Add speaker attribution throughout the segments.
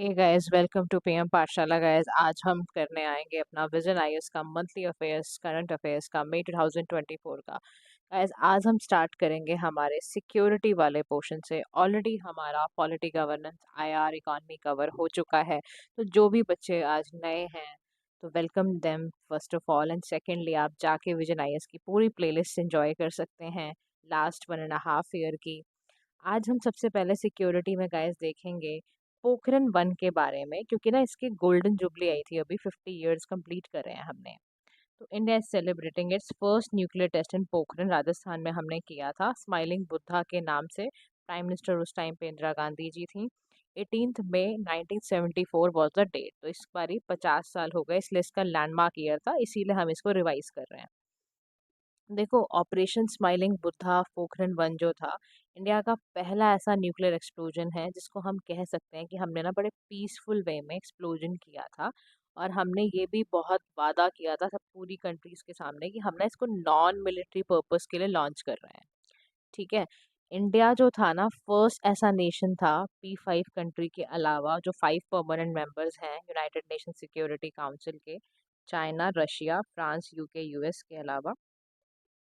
Speaker 1: Hey guys, welcome to PM Pathshala. Guys, आज हम करने आएंगे अपना विजन आईएएस का मंथली अफेयर्स, करंट अफेयर्स का मई 2024 का। गाइस, आज हम स्टार्ट करेंगे हमारे सिक्योरिटी वाले पोर्शन से। ऑलरेडी हमारा polity governance, IR, economy cover हो चुका है। तो जो भी बच्चे आज नए हैं तो welcome them first of all, and secondly आप जाके विजन आईएएस की पूरी प्लेलिस्ट एंजॉय कर सकते हैं लास्ट 1.5 ईयर की। आज हम सबसे पहले सिक्योरिटी में गाइस देखेंगे पोखरण 1 के बारे में, क्योंकि ना इसकी गोल्डन जुबली आई थी, अभी 50 ईयर्स कंप्लीट कर रहे हैं हमने। तो India is celebrating its first nuclear test in Pokhran, Rajasthan में हमने किया था स्माइलिंग बुद्धा के नाम से। प्राइम मिनिस्टर उस टाइम पे इंदिरा गांधी जी थी। 18 मई 1974 वॉज द डेट। तो इस बारी 50 साल हो गए, इसलिए इसका लैंडमार्क ईयर था, इसीलिए हम इसको रिवाइज कर रहे हैं। देखो, ऑपरेशन स्माइलिंग बुद्धा पोखरण 1 जो था, इंडिया का पहला ऐसा न्यूक्लियर एक्सप्लोजन है जिसको हम कह सकते हैं कि हमने ना बड़े पीसफुल वे में एक्सप्लोजन किया था। और हमने ये भी बहुत वादा किया था सब पूरी कंट्रीज के सामने कि हमने इसको नॉन मिलिट्री पर्पस के लिए लॉन्च कर रहे हैं। ठीक है। इंडिया जो था ना, फर्स्ट ऐसा नेशन था P5 कंट्री के अलावा, जो 5 परमानेंट मेंबर्स हैं यूनाइटेड नेशन सिक्योरिटी काउंसिल के, China, Russia, France, UK, US के अलावा,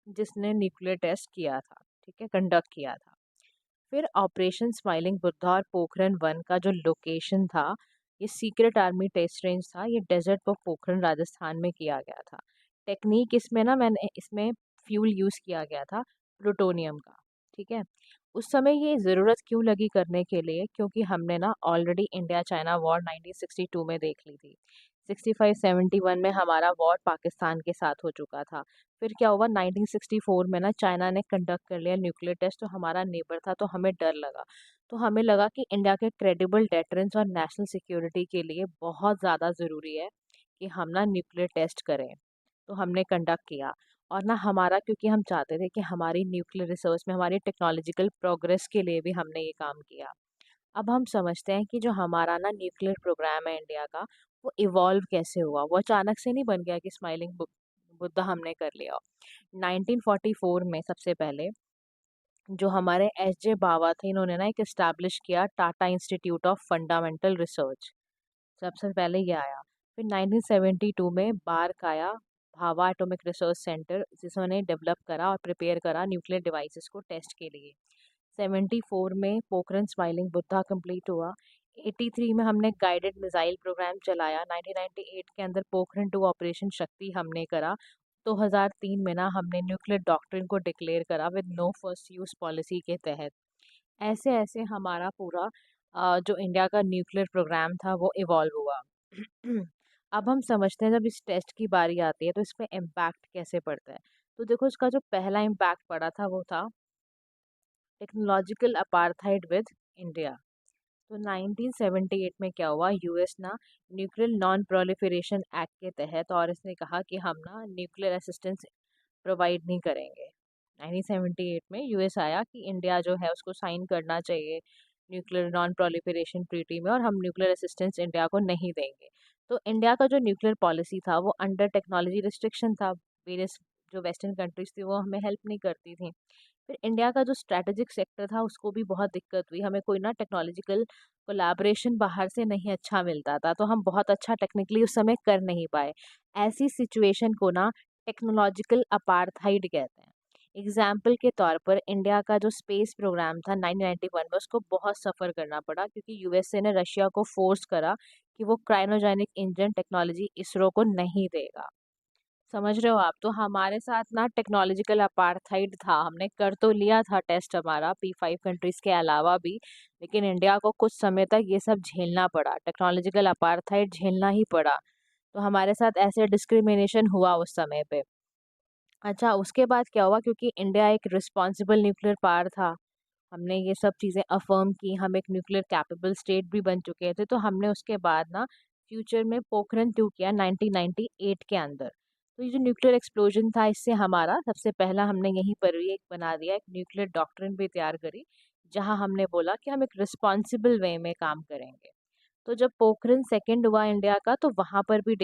Speaker 1: जिसने न्यूक्लियर टेस्ट किया था। ठीक है, कंडक्ट किया था। फिर ऑपरेशन स्माइलिंग बुद्धा और पोखरण 1 का जो लोकेशन था, ये सीक्रेट आर्मी टेस्ट रेंज था। ये डेजर्ट ऑफ पोखरण राजस्थान में किया गया था। टेक्निक इसमें ना, मैंने इसमें फ्यूल यूज़ किया गया था प्लूटोनियम का। ठीक है। उस समय ये ज़रूरत क्यों लगी करने के लिए, क्योंकि हमने ना ऑलरेडी इंडिया चाइना वॉर 1962 में देख ली थी। 65-71 में हमारा वॉर पाकिस्तान के साथ हो चुका था। फिर क्या हुआ, 1964 में ना चाइना ने कंडक्ट कर लिया न्यूक्लियर टेस्ट, तो हमारा नेबर था, तो हमें डर लगा। तो हमें लगा कि इंडिया के क्रेडिबल डेटरेंस और नेशनल सिक्योरिटी के लिए बहुत ज़्यादा ज़रूरी है कि हम ना न्यूक्लियर टेस्ट करें। तो हमने कंडक्ट किया। और ना हमारा, क्योंकि हम चाहते थे कि हमारी न्यूक्लियर रिसर्च में, हमारी टेक्नोलॉजिकल प्रोग्रेस के लिए भी हमने ये काम किया। अब हम समझते हैं कि जो हमारा ना न्यूक्लियर प्रोग्राम है इंडिया का, वो इवॉल्व कैसे हुआ। वो अचानक से नहीं बन गया कि स्माइलिंग बुद्धा हमने कर लिया। 1944 में सबसे पहले जो हमारे एस जे बावा थे, इन्होंने ना एक इस्टेब्लिश किया Tata institute of fundamental research. सबसे पहले ये आया। फिर 1972 में बार्क आया, भाभा एटॉमिक रिसर्च सेंटर, जिसने डेवलप करा और प्रिपेयर करा न्यूक्लियर डिवाइसेस को टेस्ट के लिए। 74 में पोखरण स्माइलिंग बुद्धा कंप्लीट हुआ। 83 में हमने गाइडेड मिसाइल प्रोग्राम चलाया। 1998 के अंदर पोखरण 2 ऑपरेशन शक्ति हमने करा। 2003 में ना हमने न्यूक्लियर डॉक्ट्रिन को डिक्लेयर करा with no first use policy के तहत। ऐसे ऐसे हमारा पूरा जो इंडिया का न्यूक्लियर प्रोग्राम था वो इवॉल्व हुआ। अब हम समझते हैं, जब इस टेस्ट की बारी आती है तो इस पे इम्पैक्ट कैसे पड़ता है। तो देखो, इसका जो पहला इम्पैक्ट पड़ा था वो था टेक्नोलॉजिकल अपार्थाइड विद इंडिया। तो 1978 में क्या हुआ, यूएस ना न्यूक्लियर नॉन प्रोलिफरेशन एक्ट के तहत, और इसने कहा कि हम ना न्यूक्लियर असिस्टेंस प्रोवाइड नहीं करेंगे। 1978 में यूएस आया कि इंडिया जो है उसको साइन करना चाहिए न्यूक्लियर नॉन प्रोलिफरेशन ट्रीटी में, और हम न्यूक्लियर असिस्टेंस इंडिया को नहीं देंगे। तो इंडिया का जो न्यूक्लियर पॉलिसी था वो अंडर टेक्नोलॉजी रिस्ट्रिक्शन था। वेरियस जो वेस्टर्न कंट्रीज थी वो हमें हेल्प नहीं करती थी। फिर इंडिया का जो स्ट्रैटेजिक सेक्टर था उसको भी बहुत दिक्कत हुई, हमें कोई ना टेक्नोलॉजिकल कोलैबोरेशन बाहर से नहीं अच्छा मिलता था, तो हम बहुत अच्छा टेक्निकली उस समय कर नहीं पाए। ऐसी सिचुएशन को ना टेक्नोलॉजिकल अपार्थाइड कहते हैं। एग्जाम्पल के तौर पर इंडिया का जो स्पेस प्रोग्राम था 1991 में, उसको बहुत सफ़र करना पड़ा, क्योंकि यूएसए ने रशिया को फोर्स करा कि वो क्रायोजेनिक इंजन टेक्नोलॉजी इसरो को नहीं देगा। समझ रहे हो आप। तो हमारे साथ ना टेक्नोलॉजिकल अपार्थाइड था, हमने कर तो लिया था टेस्ट हमारा P5 कंट्रीज के अलावा भी, लेकिन इंडिया को कुछ समय तक ये सब झेलना पड़ा, टेक्नोलॉजिकल अपार्थाइड झेलना ही पड़ा। तो हमारे साथ ऐसे डिस्क्रिमिनेशन हुआ उस समय पे। अच्छा, उसके बाद क्या हुआ, क्योंकि इंडिया एक रिस्पॉन्सिबल न्यूक्लियर पावर था, हमने ये सब चीज़ें अफर्म की, हम एक न्यूक्लियर कैपेबल स्टेट भी बन चुके थे, तो हमने उसके बाद ना फ्यूचर में पोखरण 2 किया 1998 के अंदर। तो ये जो न्यूक्लियर एक्सप्लोजन था, इससे हमारा सबसे पहला हमने यहीं पर भी एक बना दिया, एक न्यूक्लियर डॉक्ट्रिन भी तैयार करी, जहां हमने बोला कि हम एक रिस्पॉन्सिबल वे में काम करेंगे। तो जब पोखरण 2 हुआ इंडिया का, तो वहाँ पर भी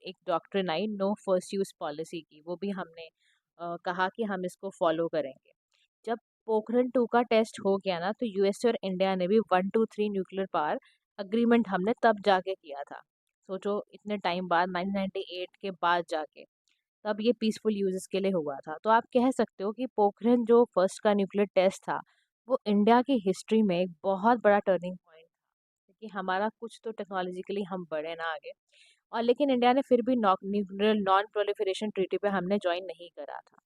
Speaker 1: एक doctrine I know first use policy की, वो भी हमने कहा कि हम इसको फॉलो करेंगे। जब पोखरण 2 का टेस्ट हो गया ना, तो यूएसए और इंडिया ने भी 1 2 3 न्यूक्लियर पावर अग्रीमेंट हमने तब जाके किया था। सोचो इतने टाइम बाद 1998 के बाद जाके तब ये पीसफुल यूजेस के लिए हुआ था। तो आप कह सकते हो कि पोखरन जो फर्स्ट का न्यूक्लियर टेस्ट था वो इंडिया की हिस्ट्री में एक बहुत बड़ा टर्निंग पॉइंट था, क्योंकि हमारा कुछ तो टेक्नोलॉजिकली हम बढ़े ना आगे, और लेकिन इंडिया ने फिर भी न्यूक्लियर नॉन प्रोलिफरेशन ट्रीटी पे हमने ज्वाइन नहीं करा था,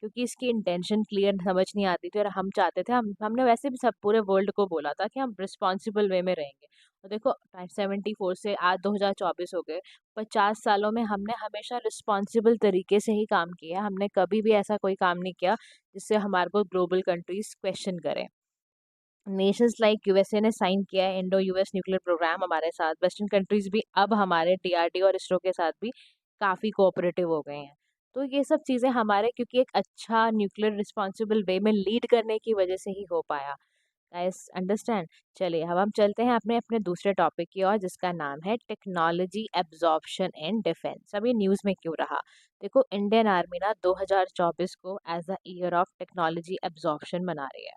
Speaker 1: क्योंकि इसकी इंटेंशन क्लियर समझ नहीं आती थी, और हम चाहते थे, हमने वैसे भी सब पूरे वर्ल्ड को बोला था कि हम रिस्पॉन्सिबल वे में रहेंगे। और देखो 74 से आज 2024 हो गए, 50 सालों में हमने हमेशा रिस्पॉन्सिबल तरीके से ही काम किया। हमने कभी भी ऐसा कोई काम नहीं किया जिससे हमारे को ग्लोबल कंट्रीज क्वेश्चन करें। नेशंस लाइक यूएसए ने साइन किया है इंडो यूएस न्यूक्लियर प्रोग्राम हमारे साथ। वेस्टर्न कंट्रीज भी अब हमारे डीआरडीओ और इसरो के साथ भी काफ़ी कोऑपरेटिव हो गए हैं। तो ये सब चीज़ें हमारे क्योंकि एक अच्छा न्यूक्लियर रिस्पॉन्सिबल वे में लीड करने की वजह से ही हो पाया। Guys understand. चलिए अब हम चलते हैं अपने अपने दूसरे टॉपिक की ओर, जिसका नाम है टेक्नोलॉजी एब्जॉर्प्शन इन डिफेंस। अब ये न्यूज़ में क्यों रहा? देखो इंडियन आर्मी ना 2024 को as a year of technology absorption मना रही है।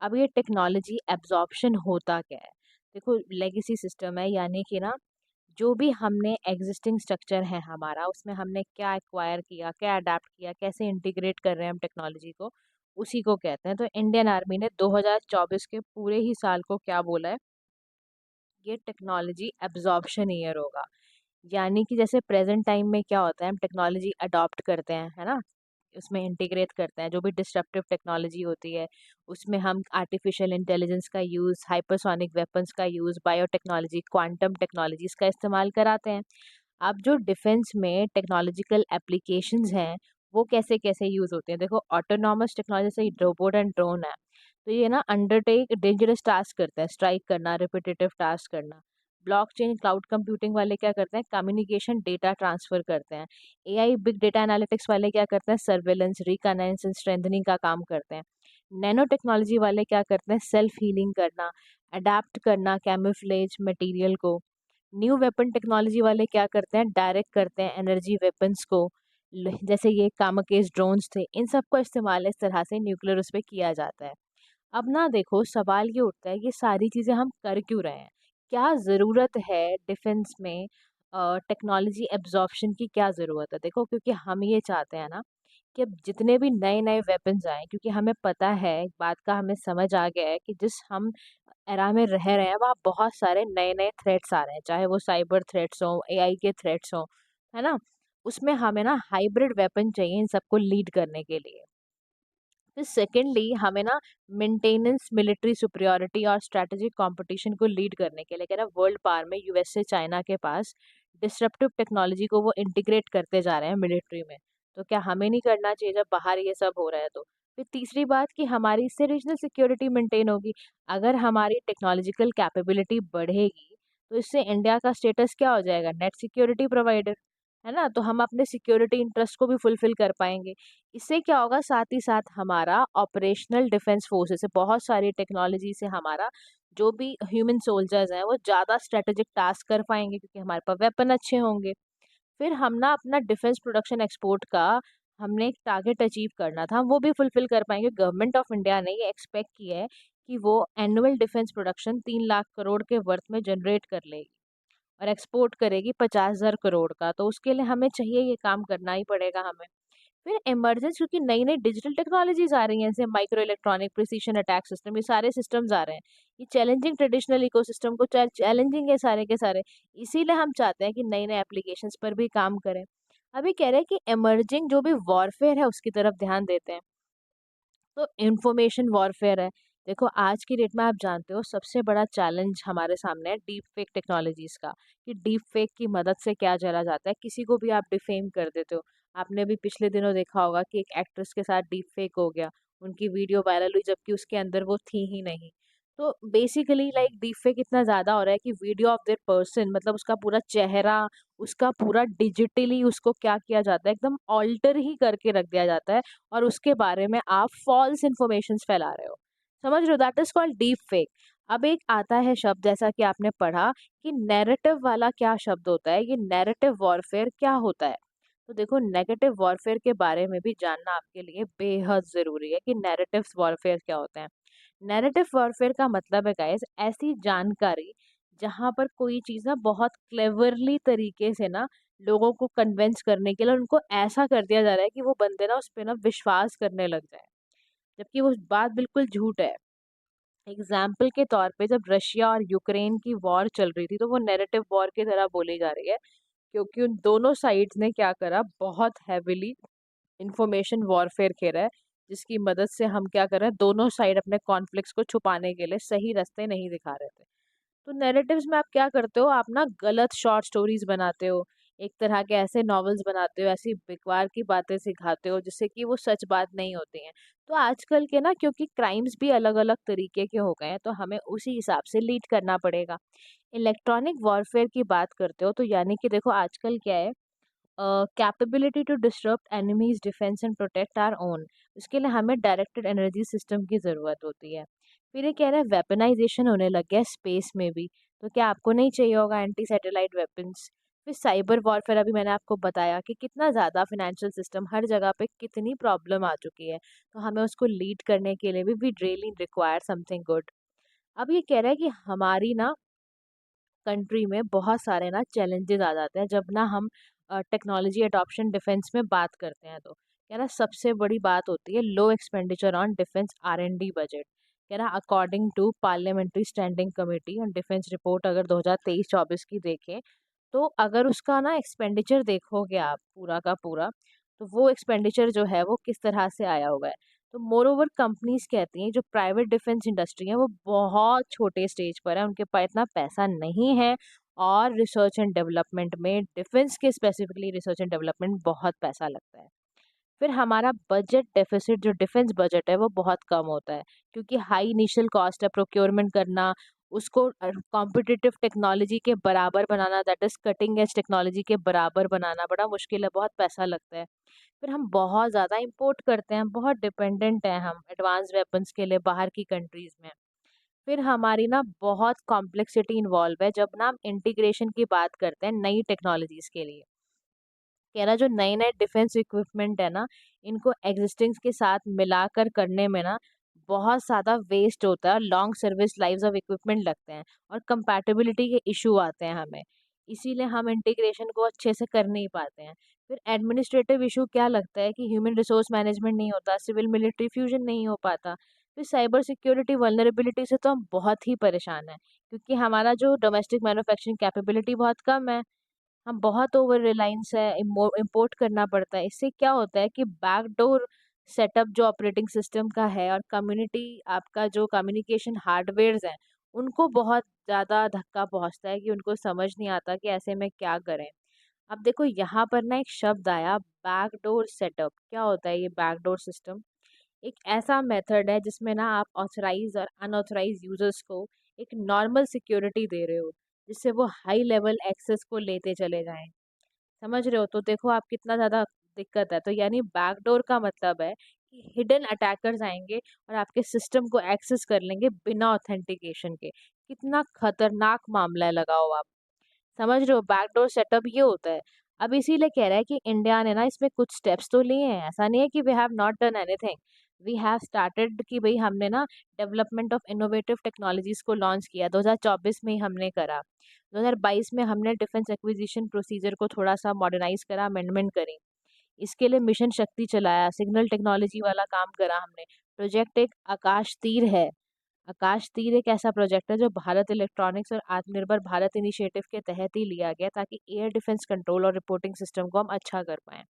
Speaker 1: अब ये टेक्नोलॉजी एब्जॉर्प्शन होता क्या है? देखो लेगेसी सिस्टम है, यानी कि ना जो भी हमने एग्जिस्टिंग स्ट्रक्चर है हमारा, उसमें हमने क्या एक्वायर किया, क्या अडेप्ट किया, कैसे इंटीग्रेट कर रहे हैं हम टेक्नोलॉजी को, उसी को कहते हैं। तो इंडियन आर्मी ने 2024 के पूरे ही साल को क्या बोला है? ये टेक्नोलॉजी एब्जॉर्प्शन ईयर होगा। यानी कि जैसे प्रेजेंट टाइम में क्या होता है, हम टेक्नोलॉजी अडॉप्ट करते हैं, है ना, उसमें इंटीग्रेट करते हैं जो भी डिस्ट्रप्टिव टेक्नोलॉजी होती है, उसमें हम आर्टिफिशियल इंटेलिजेंस का यूज़, हाइपरसोनिक वेपन्स का यूज़, बायोटेक्नोलॉजी, क्वांटम टेक्नोलॉजीज का इस्तेमाल कराते हैं। अब जो डिफेंस में टेक्नोलॉजिकल एप्लीकेशंस हैं वो कैसे कैसे यूज़ होते हैं? देखो ऑटोनॉमस टेक्नोलॉजी से रोबोट एंड ड्रोन है, तो ये ना अंडरटेक डेंजरस टास्क करते हैं, स्ट्राइक करना, रिपीटेटिव टास्क करना। ब्लॉकचेन क्लाउड कंप्यूटिंग वाले क्या करते हैं? कम्युनिकेशन डेटा ट्रांसफर करते हैं। एआई बिग डेटा एनालिटिक्स वाले क्या करते हैं? सर्वेलेंस, रिकनेंस एंड स्ट्रेंथनिंग का काम करते हैं। नैनो टेक्नोलॉजी वाले क्या करते हैं? सेल्फ हीलिंग करना, अडेप्ट करना कैमोफ्लेज मटेरियल को। न्यू वेपन टेक्नोलॉजी वाले क्या करते हैं? डायरेक्ट करते हैं एनर्जी वेपन्स को, जैसे ये कामाकेस ड्रोन्स थे, इन सब का इस्तेमाल इस तरह से न्यूक्लियर उस पे किया जाता है। अब ना देखो सवाल ये उठता है, ये सारी चीज़ें हम कर क्यों रहे हैं? क्या ज़रूरत है डिफेंस में? टेक्नोलॉजी एब्जॉर्प्शन की क्या ज़रूरत है? देखो क्योंकि हम ये चाहते हैं ना कि अब जितने भी नए नए वेपन्स आए, क्योंकि हमें पता है एक बात का, हमें समझ आ गया है कि जिस हम एरा में रह रहे हैं वहाँ बहुत सारे नए नए थ्रेट्स आ रहे हैं, चाहे वो साइबर थ्रेट्स हो, एआई के थ्रेट्स हो, है ना। उसमें हमें ना हाइब्रिड वेपन चाहिए इन सबको लीड करने के लिए। फिर सेकेंडली हमें ना मेंटेनेंस, मिलिट्री सुपरियॉरिटी और स्ट्रेटेजिक कंपटीशन को लीड करने के लिए क्या ना, वर्ल्ड पावर में यूएसए चाइना के पास डिस्रप्टिव टेक्नोलॉजी को वो इंटीग्रेट करते जा रहे हैं मिलिट्री में। तो क्या हमें नहीं करना चाहिए जब बाहर ये सब हो रहा है? तो फिर तीसरी बात कि हमारी इससे रीजनल सिक्योरिटी मेंटेन होगी। अगर हमारी टेक्नोलॉजिकल कैपेबिलिटी बढ़ेगी तो इससे इंडिया का स्टेटस क्या हो जाएगा? नेट सिक्योरिटी प्रोवाइडर, है ना। तो हम अपने सिक्योरिटी इंटरेस्ट को भी फुलफिल कर पाएंगे। इससे क्या होगा, साथ ही साथ हमारा ऑपरेशनल डिफेंस फोर्सेस से बहुत सारी टेक्नोलॉजी से हमारा जो भी ह्यूमन सोल्जर्स हैं वो ज़्यादा स्ट्रेटेजिक टास्क कर पाएंगे, क्योंकि हमारे पास वेपन अच्छे होंगे। फिर हम ना अपना डिफेंस प्रोडक्शन एक्सपोर्ट का हमने एक टारगेट अचीव करना था, वो भी फुलफिल कर पाएंगे। गवर्नमेंट ऑफ इंडिया ने ये एक्सपेक्ट किया है कि वो annual defence production 3 lakh crore के वर्थ में जनरेट कर लेगी और एक्सपोर्ट करेगी 50,000 करोड़ का। तो उसके लिए हमें चाहिए, ये काम करना ही पड़ेगा हमें। फिर इमरजेंस, क्योंकि नई नई डिजिटल टेक्नोलॉजीज आ रही हैं, जैसे micro electronic precision attack system, ये सारे सिस्टम्स आ रहे हैं। ये चैलेंजिंग ट्रेडिशनल इकोसिस्टम को चैलेंजिंग है सारे के सारे। इसीलिए हम चाहते हैं कि नए नए एप्लीकेशंस पर भी काम करें। अभी कह रहे हैं कि इमर्जिंग जो भी वॉरफेयर है उसकी तरफ ध्यान देते हैं। तो इंफॉर्मेशन वॉरफेयर है। देखो आज की डेट में आप जानते हो सबसे बड़ा चैलेंज हमारे सामने है डीप फेक टेक्नोलॉजीज का, कि डीप फेक की मदद से क्या चला जाता है, किसी को भी आप डिफेम कर देते हो। आपने भी पिछले दिनों देखा होगा कि एक एक्ट्रेस के साथ डीप फेक हो गया, उनकी वीडियो वायरल हुई जबकि उसके अंदर वो थी ही नहीं। तो बेसिकली लाइक डीप फेक इतना ज़्यादा हो रहा है कि वीडियो ऑफ देयर पर्सन, मतलब उसका पूरा चेहरा, उसका पूरा डिजिटली उसको क्या किया जाता है, एकदम ऑल्टर ही करके रख दिया जाता है, और उसके बारे में आप फॉल्स इन्फॉर्मेशन फैला रहे हो। समझ रहे हो? That is called deep fake. अब एक आता है शब्द, जैसा कि आपने पढ़ा कि नैरेटिव वाला क्या शब्द होता है, ये नैरेटिव वॉरफेयर क्या होता है। तो देखो नेगेटिव वॉरफेयर के बारे में भी जानना आपके लिए बेहद ज़रूरी है कि नैरेटिव वॉरफेयर क्या होता है। नैरेटिव वॉरफेयर का मतलब है गाइस, ऐसी जानकारी जहाँ पर कोई चीज़ ना बहुत क्लेवरली तरीके से ना लोगों को कन्विंस करने के लिए उनको ऐसा कर दिया जा रहा है कि वो बंदे ना उस पे ना विश्वास करने लग जाए, जबकि वो बात बिल्कुल झूठ है। एग्जाम्पल के तौर पे जब रशिया और यूक्रेन की वॉर चल रही थी तो वो नैरेटिव वॉर की तरह बोली जा रही है, क्योंकि उन दोनों साइड्स ने क्या करा, बहुत हैविली इंफॉर्मेशन वॉरफेयर खेला है, जिसकी मदद से हम क्या कर रहे हैं, दोनों साइड अपने कॉन्फ्लिक्ट्स को छुपाने के लिए सही रास्ते नहीं दिखा रहे थे। तो नैरेटिव्स में आप क्या करते हो, आप ना गलत शॉर्ट स्टोरीज बनाते हो, एक तरह के ऐसे नॉवेल्स बनाते हो, ऐसी बेकार की बातें सिखाते हो जिससे कि वो सच बात नहीं होती हैं। तो आजकल के ना, क्योंकि क्राइम्स भी अलग अलग तरीके के हो गए हैं, तो हमें उसी हिसाब से लीड करना पड़ेगा। इलेक्ट्रॉनिक वॉरफेयर की बात करते हो तो यानी कि देखो आजकल क्या है, capability to disturb enemies defence and protect our own. उसके लिए हमें डायरेक्टेड एनर्जी सिस्टम की ज़रूरत होती है। फिर ये कह रहा है वेपनाइजेशन होने लग गया स्पेस में भी, तो क्या आपको नहीं चाहिए होगा एंटी सैटेलाइट वेपन्स। फिर साइबर वॉरफेयर, अभी मैंने आपको बताया कि कितना ज़्यादा फिनेंशियल सिस्टम हर जगह पे कितनी प्रॉब्लम आ चुकी है, तो हमें उसको लीड करने के लिए भी we really require something good. अब ये कह रहा है कि हमारी ना कंट्री में बहुत सारे ना चैलेंजेस आ जाते हैं जब ना हम टेक्नोलॉजी अडॉप्शन डिफेंस में बात करते हैं। तो कह रहा सबसे बड़ी बात होती है low expenditure on defence R&D budget. कह रहा according to parliamentary standing committee on defence report अगर 2023-24 की देखें, तो अगर उसका ना एक्सपेंडिचर देखोगे आप पूरा का पूरा, तो वो एक्सपेंडिचर जो है वो किस तरह से आया हुआ है। तो मोर ओवर कंपनीज कहती हैं जो प्राइवेट डिफेंस इंडस्ट्री है वो बहुत छोटे स्टेज पर है, उनके पास इतना पैसा नहीं है, और रिसर्च एंड डेवलपमेंट में, डिफेंस के स्पेसिफिकली रिसर्च एंड डेवलपमेंट बहुत पैसा लगता है। फिर हमारा बजट डेफिसिट, जो डिफेंस बजट है वो बहुत कम होता है, क्योंकि हाई इनिशियल कॉस्ट है प्रोक्योरमेंट करना, उसको कॉम्पिटिटिव टेक्नोलॉजी के बराबर बनाना, that is cutting edge technology के बराबर बनाना बड़ा मुश्किल है, बहुत पैसा लगता है। फिर हम बहुत ज़्यादा इंपोर्ट करते हैं, बहुत डिपेंडेंट हैं हम एडवांस वेपन्स के लिए बाहर की कंट्रीज़ में। फिर हमारी ना बहुत कॉम्प्लेक्सिटी इन्वॉल्व है जब ना हम इंटीग्रेशन की बात करते हैं नई टेक्नोलॉजीज़ के लिए। कह रहा जो नए नए डिफेंस इक्विपमेंट है ना, इनको एग्जिस्टिंग के साथ मिलाकर करने में ना बहुत ज़्यादा वेस्ट होता है, और long service lives of equipment लगते हैं, और कंपैटिबिलिटी के इशू आते हैं हमें, इसीलिए हम इंटीग्रेशन को अच्छे से कर नहीं पाते हैं। फिर एडमिनिस्ट्रेटिव इशू क्या लगता है कि ह्यूमन रिसोर्स मैनेजमेंट नहीं होता, सिविल मिलिट्री फ्यूजन नहीं हो पाता। फिर साइबर सिक्योरिटी वल्नरेबिलिटी से तो हम बहुत ही परेशान हैं, क्योंकि हमारा जो डोमेस्टिक मैन्युफैक्चरिंग कैपेबिलिटी बहुत कम है, हम बहुत ओवर रिलायंस है, इम्पोर्ट करना पड़ता है। इससे क्या होता है कि बैकडोर सेटअप जो ऑपरेटिंग सिस्टम का है, और कम्युनिटी आपका जो कम्युनिकेशन हार्डवेयर्स हैं, उनको बहुत ज़्यादा धक्का पहुंचता है कि उनको समझ नहीं आता कि ऐसे में क्या करें। अब देखो यहाँ पर ना एक शब्द आया, बैकडोर सेटअप। क्या होता है ये बैकडोर सिस्टम? एक ऐसा मेथड है जिसमें ना आप ऑथराइज और अनऑथराइज यूजर्स को एक नॉर्मल सिक्योरिटी दे रहे हो, जिससे वो हाई लेवल एक्सेस को लेते चले जाएं। समझ रहे हो? तो देखो आप कितना ज़्यादा दिक्कत है। तो यानी बैकडोर का मतलब है कि हिडन अटैकर्स आएंगे और आपके सिस्टम को एक्सेस कर लेंगे बिना ऑथेंटिकेशन के। कितना खतरनाक मामला है, लगाओ आप। समझ रहे हो? बैकडोर सेटअप ये होता है। अब इसीलिए कह रहा है कि इंडिया ने ना इसमें कुछ स्टेप्स तो लिए हैं, ऐसा नहीं है कि we have not done anything. We have started कि भाई हमने ना डेवलपमेंट ऑफ इनोवेटिव टेक्नोलॉजीज को लॉन्च किया, 2024 में ही हमने करा। 2022 में हमने डिफेंस एक्विजिशन प्रोसीजर को थोड़ा सा मॉडर्नाइज करा, अमेंडमेंट करी। इसके लिए मिशन शक्ति चलाया, सिग्नल टेक्नोलॉजी वाला काम करा हमने। प्रोजेक्ट एक आकाश तीर है। आकाश तीर एक ऐसा प्रोजेक्ट है जो भारत इलेक्ट्रॉनिक्स और आत्मनिर्भर भारत इनिशिएटिव के तहत ही लिया गया, ताकि एयर डिफेंस कंट्रोल और रिपोर्टिंग सिस्टम को हम अच्छा कर पाएं।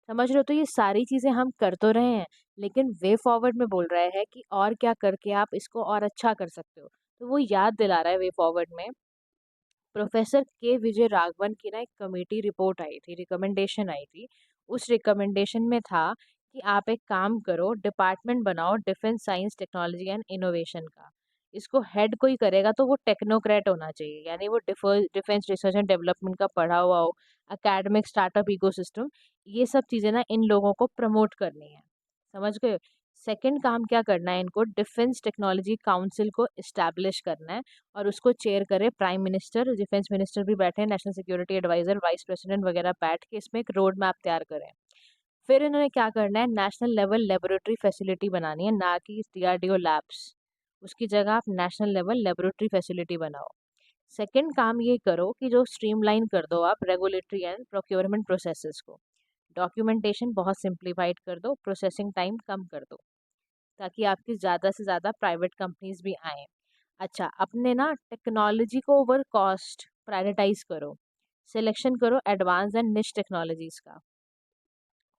Speaker 1: समझ रहे हो? तो ये सारी चीज़ें हम कर तो रहे हैं, लेकिन वे फॉरवर्ड में बोल रहा है कि और क्या करके आप इसको और अच्छा कर सकते हो। तो वो याद दिला रहा है वे फॉरवर्ड में। प्रोफेसर के विजय राघवन की ना एक कमेटी रिपोर्ट आई थी, रिकमेंडेशन आई थी। उस रिकमेंडेशन में था कि आप एक काम करो, डिपार्टमेंट बनाओ defence science technology and innovation का। इसको हेड कोई करेगा तो वो टेक्नोक्रेट होना चाहिए, यानी वो डिफेंस रिसर्च एंड डेवलपमेंट का पढ़ा हुआ हो, एकेडमिक स्टार्टअप इकोसिस्टम, ये सब चीज़ें ना इन लोगों को प्रमोट करनी है। समझ गए? सेकंड काम क्या करना है इनको, डिफेंस टेक्नोलॉजी काउंसिल को इस्टेब्लिश करना है, और उसको चेयर करे प्राइम मिनिस्टर, डिफेंस मिनिस्टर भी बैठे, national security adviser, vice president वगैरह बैठ के इसमें एक रोड मैप तैयार करें। फिर इन्होंने क्या करना है, नेशनल लेवल लेबोरेटरी फैसिलिटी बनानी है, ना कि DRDO लैब्स। उसकी जगह आप नेशनल लेवल लेबोरेटरी फैसिलिटी बनाओ। सेकंड काम ये करो कि जो स्ट्रीमलाइन कर दो आप रेगुलेटरी एंड प्रोक्योरमेंट प्रोसेसेस को। डॉक्यूमेंटेशन बहुत सिंप्लीफाइड कर दो, प्रोसेसिंग टाइम कम कर दो, ताकि आपकी ज़्यादा से ज़्यादा प्राइवेट कंपनीज भी आएँ। अच्छा, अपने ना टेक्नोलॉजी को ओवर कॉस्ट प्रायोरिटाइज करो, सिलेक्शन करो एडवांस एंड निश टेक्नोलॉजीज का।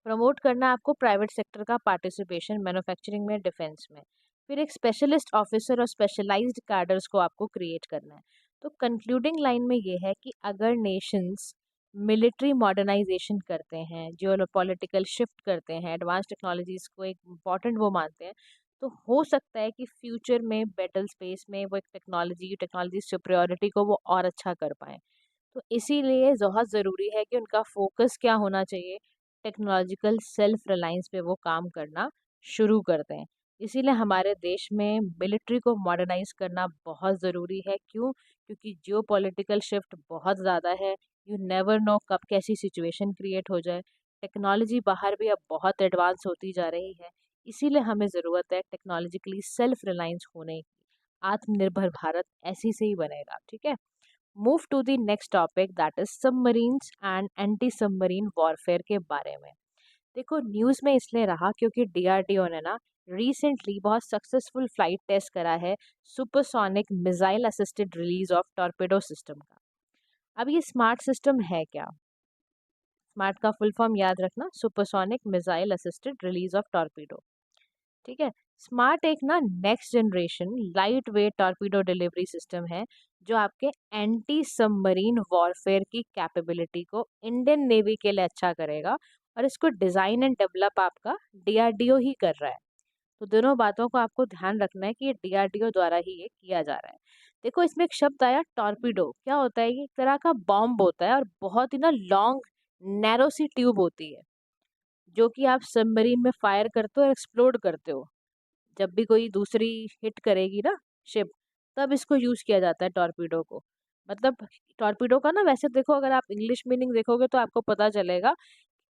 Speaker 1: प्रमोट करना है आपको प्राइवेट सेक्टर का पार्टिसिपेशन मैन्युफैक्चरिंग में, डिफेंस में। फिर एक स्पेशलिस्ट ऑफिसर और स्पेशलाइज्ड कैडर्स को आपको क्रिएट करना है। तो कंक्लूडिंग लाइन में ये है कि अगर नेशंस मिलिट्री मॉडर्नाइजेशन करते हैं, जियो पॉलिटिकल शिफ्ट करते हैं, एडवांस टेक्नोलॉजीज को एक इम्पॉर्टेंट वो मानते हैं, तो हो सकता है कि फ्यूचर में बैटल स्पेस में वो एक टेक्नोलॉजी सुपरियोरिटी को वो और अच्छा कर पाएँ। तो इसीलिए बहुत ज़रूरी है कि उनका फोकस क्या होना चाहिए, टेक्नोलॉजिकल सेल्फ रिलायंस पे वो काम करना शुरू कर दें। इसीलिए हमारे देश में मिलिट्री को मॉडर्नाइज करना बहुत ज़रूरी है। क्यों? क्योंकि जियो पॉलिटिकल शिफ्ट बहुत ज़्यादा है। यू नेवर नो कब कैसी सिचुएशन क्रिएट हो जाए। टेक्नोलॉजी बाहर भी अब बहुत एडवांस होती जा रही है। इसीलिए हमें ज़रूरत है टेक्नोलॉजिकली सेल्फ रिलायंस होने की। आत्मनिर्भर भारत ऐसी से ही बनेगा। ठीक है। Move to the next topic, that is submarines and anti submarine warfare के बारे में। देखो, न्यूज़ में इसलिए रहा क्योंकि डीआरडीओ ने ना रिसेंटली बहुत सक्सेसफुल फ्लाइट टेस्ट करा है supersonic missile assisted release of torpedo system का। अब ये स्मार्ट सिस्टम है क्या? स्मार्ट का फुल फॉर्म याद रखना, supersonic missile assisted release of torpedo. ठीक है। स्मार्ट एक ना next generation light weight torpedo delivery system है, जो आपके एंटी सबमरीन वॉरफेयर की कैपेबिलिटी को इंडियन नेवी के लिए अच्छा करेगा। और इसको डिज़ाइन एंड डेवलप आपका डीआरडीओ ही कर रहा है। तो दोनों बातों को आपको ध्यान रखना है कि ये डीआरडीओ द्वारा ही ये किया जा रहा है। देखो, इसमें एक शब्द आया टॉर्पीडो। क्या होता है? ये एक तरह का बॉम्ब होता है और बहुत ही ना लॉन्ग नैरो सी ट्यूब होती है, जो कि आप सबमरीन में फायर करते हो और एक्सप्लोड करते हो। जब भी कोई दूसरी हिट करेगी ना शिप, तब इसको यूज़ किया जाता है टॉर्पीडो को। मतलब टॉर्पीडो का ना, वैसे देखो अगर आप इंग्लिश मीनिंग देखोगे तो आपको पता चलेगा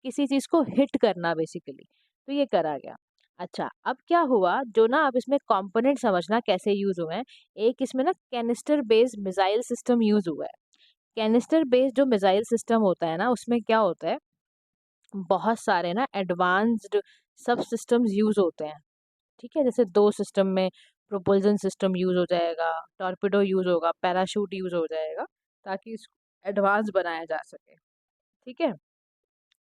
Speaker 1: किसी चीज़ को हिट करना बेसिकली। तो ये करा गया। अच्छा, अब क्या हुआ, जो ना आप इसमें कंपोनेंट समझना कैसे यूज़ हुए हैं। एक इसमें ना canister based missile system use हुआ है। कैनिस्टर बेस्ड जो मिसाइल सिस्टम होता है ना, उसमें क्या होता है, बहुत सारे ना एडवांस्ड सब सिस्टम्स यूज़ होते हैं। ठीक है। जैसे दो सिस्टम में प्रोपल्जन सिस्टम यूज़ हो जाएगा, टॉर्पेडो यूज़ होगा, पैराशूट यूज़ हो जाएगा, ताकि इसको एडवांस बनाया जा सके। ठीक है।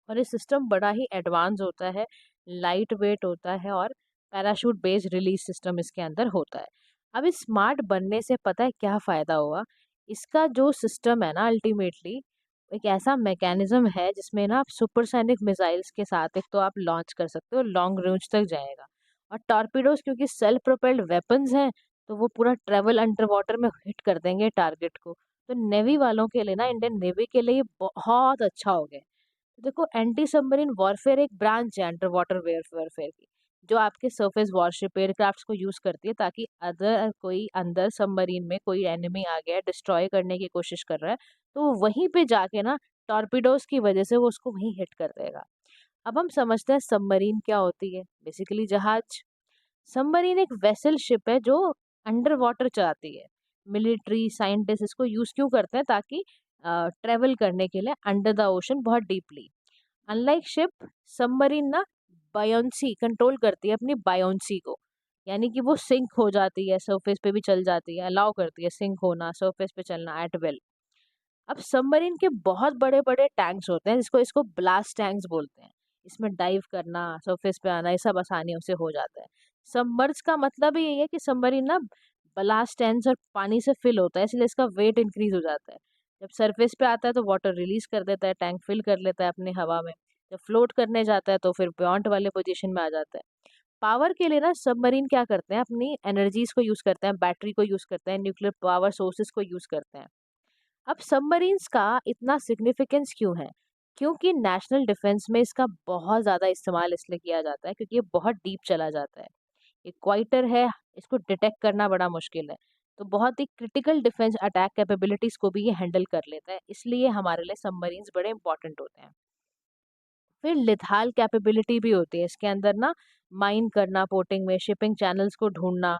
Speaker 1: और ये सिस्टम बड़ा ही एडवांस होता है, लाइट वेट होता है, और पैराशूट बेस्ड रिलीज सिस्टम इसके अंदर होता है। अब इस स्मार्ट बनने से पता है क्या फ़ायदा हुआ? इसका जो सिस्टम है ना, अल्टीमेटली एक ऐसा मैकेनिज्म है जिसमें ना आप सुपरसोनिक मिसाइल्स के साथ एक तो आप लॉन्च कर सकते हो, लॉन्ग रेंज तक जाएगा। और टॉर्पीडोज क्योंकि सेल्फ प्रोपेल्ड वेपन्स हैं, तो वो पूरा ट्रेवल अंडर वाटर में हिट कर देंगे टारगेट को। तो नेवी वालों के लिए ना, इंडियन नेवी के लिए ये बहुत अच्छा हो गया। देखो, एंटी सबमरीन वॉरफेयर एक ब्रांच है अंडर वाटर वॉरफेयर की, जो आपके सरफेस वॉरशिप एयरक्राफ्ट्स को यूज करती है, ताकि अदर कोई अंदर सबमरीन में कोई एनिमी आ गया, डिस्ट्रॉय करने की कोशिश कर रहा है, तो वो वहीं पे जाके ना टॉर्पीडोज की वजह से वो उसको वहीं हिट कर देगा। अब हम समझते हैं सबमरीन क्या होती है। बेसिकली जहाज। सबमरीन एक वेसल शिप है जो अंडर वाटर चलाती है। मिलिट्री साइंटिस्ट इसको यूज क्यों करते हैं? ताकि ट्रेवल करने के लिए अंडर द ओशन बहुत डीपली। अनलाइक शिप, सबमरीन ना बायोंसी कंट्रोल करती है अपनी बायोंसी को, यानी कि वो सिंक हो जाती है, सरफेस पे भी चल जाती है, अलाउ करती है सिंक होना, सरफेस पे चलना एट विल। अब सबमरीन के बहुत बड़े बड़े टैंक्स होते हैं, जिसको इसको ब्लास्ट टैंक्स बोलते हैं। इसमें डाइव करना, सरफेस पे आना, ये सब आसानियों से हो जाता है। सबमर्ज का मतलब ही यही है कि सबमरीन ना ब्लास्ट टैंक्स और पानी से फिल होता है, इसलिए इसका वेट इंक्रीज हो जाता है। जब सरफेस पे आता है तो वाटर रिलीज कर देता है, टैंक फिल कर लेता है अपने हवा में। जब फ्लोट करने जाता है तो फिर ब्योंट वाले पोजीशन में आ जाता है। पावर के लिए ना सबमरीन क्या करते हैं, अपनी एनर्जीज को यूज करते हैं, बैटरी को यूज करते हैं, न्यूक्लियर पावर सोर्सेज को यूज करते हैं। अब सबमरीन्स का इतना सिग्निफिकेंस क्यों है? क्योंकि नेशनल डिफेंस में इसका बहुत ज़्यादा इस्तेमाल इसलिए किया जाता है क्योंकि ये बहुत डीप चला जाता है। ये क्वाइटर है, इसको डिटेक्ट करना बड़ा मुश्किल है। तो बहुत ही क्रिटिकल डिफेंस अटैक कैपेबिलिटीज को भी ये हैंडल कर लेता है, इसलिए हमारे लिए सबमरीन्स बड़े इंपॉर्टेंट होते हैं। फिर लिथाल कैपेबिलिटी भी होती है इसके अंदर ना, माइन करना, पोर्टिंग में शिपिंग चैनल्स को ढूंढना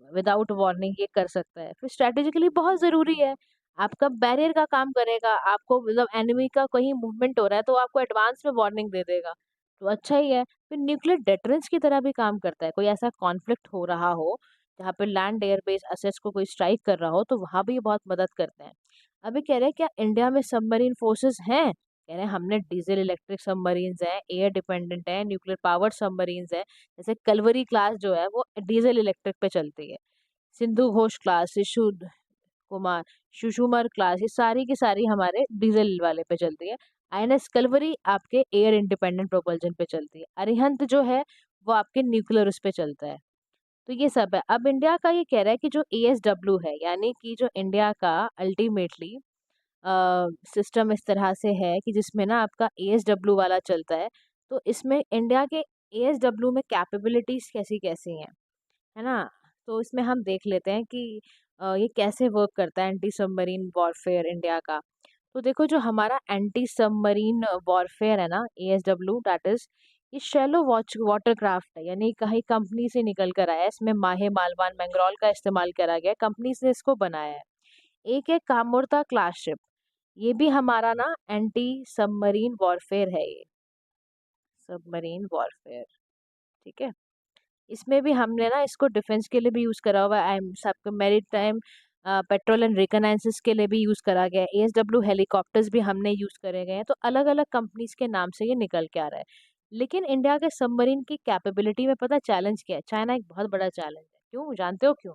Speaker 1: विदाउट वार्निंग ये कर सकता है। फिर स्ट्रेटेजिकली बहुत ज़रूरी है। आपका बैरियर का काम करेगा, आपको मतलब एनिमी का कहीं मूवमेंट हो रहा है तो आपको एडवांस में वार्निंग दे देगा, तो अच्छा ही है। फिर न्यूक्लियर डेटरेंस की तरह भी काम करता है, कोई ऐसा कॉन्फ्लिक्ट हो रहा हो जहाँ पे लैंड एयर बेस असेट्स को कोई स्ट्राइक कर रहा हो तो वहां भी ये बहुत मदद करते हैं। अभी कह रहे हैं क्या इंडिया में सबमरीन फोर्सेस हैं, कह रहे हैं हमने डीजल इलेक्ट्रिक सबमरीन्स हैं, एयर डिपेंडेंट है, न्यूक्लियर पावर्ड सबमरीन्स है। जैसे कलवरी क्लास जो है वो डीजल इलेक्ट्रिक पे चलती है, सिंधु घोष क्लास, शिशु कुमार, सुषुमर क्लास, ये सारी की सारी हमारे डीजल वाले पे चलती है। आईएनएस कलवरी आपके एयर इंडिपेंडेंट प्रोपल्जन पे चलती है। अरिहंत जो है वो आपके न्यूक्लियर उस पे चलता है। तो ये सब है। अब इंडिया का ये कह रहा है कि जो एएसडब्ल्यू है, यानी कि जो इंडिया का अल्टीमेटली सिस्टम इस तरह से है कि जिसमें ना आपका एएसडब्ल्यू वाला चलता है। तो इसमें इंडिया के एएसडब्ल्यू में कैपेबिलिटीज कैसी कैसी हैं, है ना। तो इसमें हम देख लेते हैं कि ये कैसे वर्क करता है एंटी सबमरीन वॉरफेयर इंडिया का। तो देखो जो हमारा एंटी सबमरीन वॉरफेयर है ना, एएसडब्ल्यू, दैट इज ये शैलो वॉच वाटर क्राफ्ट है, यानी कहीं कंपनी से निकल कर आया है। इसमें माहे मालवान मैंग्रोल का इस्तेमाल करा गया है, कंपनी ने इसको बनाया है। एक है कामोर्ता क्लास शिप, ये भी हमारा ना एंटी सबमरीन वॉरफेयर है, ये सबमरीन वॉरफेयर, ठीक है। इसमें भी हमने ना इसको डिफेंस के लिए भी यूज करा हुआ है, सबके मैरी टाइम पेट्रोल एंड रिकनाइसेंस के लिए भी यूज करा गया है, एएसडब्ल्यू हेलीकॉप्टर्स भी हमने यूज करे गए हैं। तो अलग अलग कंपनीज के नाम से ये निकल के आ रहा है। लेकिन इंडिया के सबमरीन की कैपेबिलिटी में पता चैलेंज क्या है, चाइना एक बहुत बड़ा चैलेंज है। क्यों, जानते हो क्यों?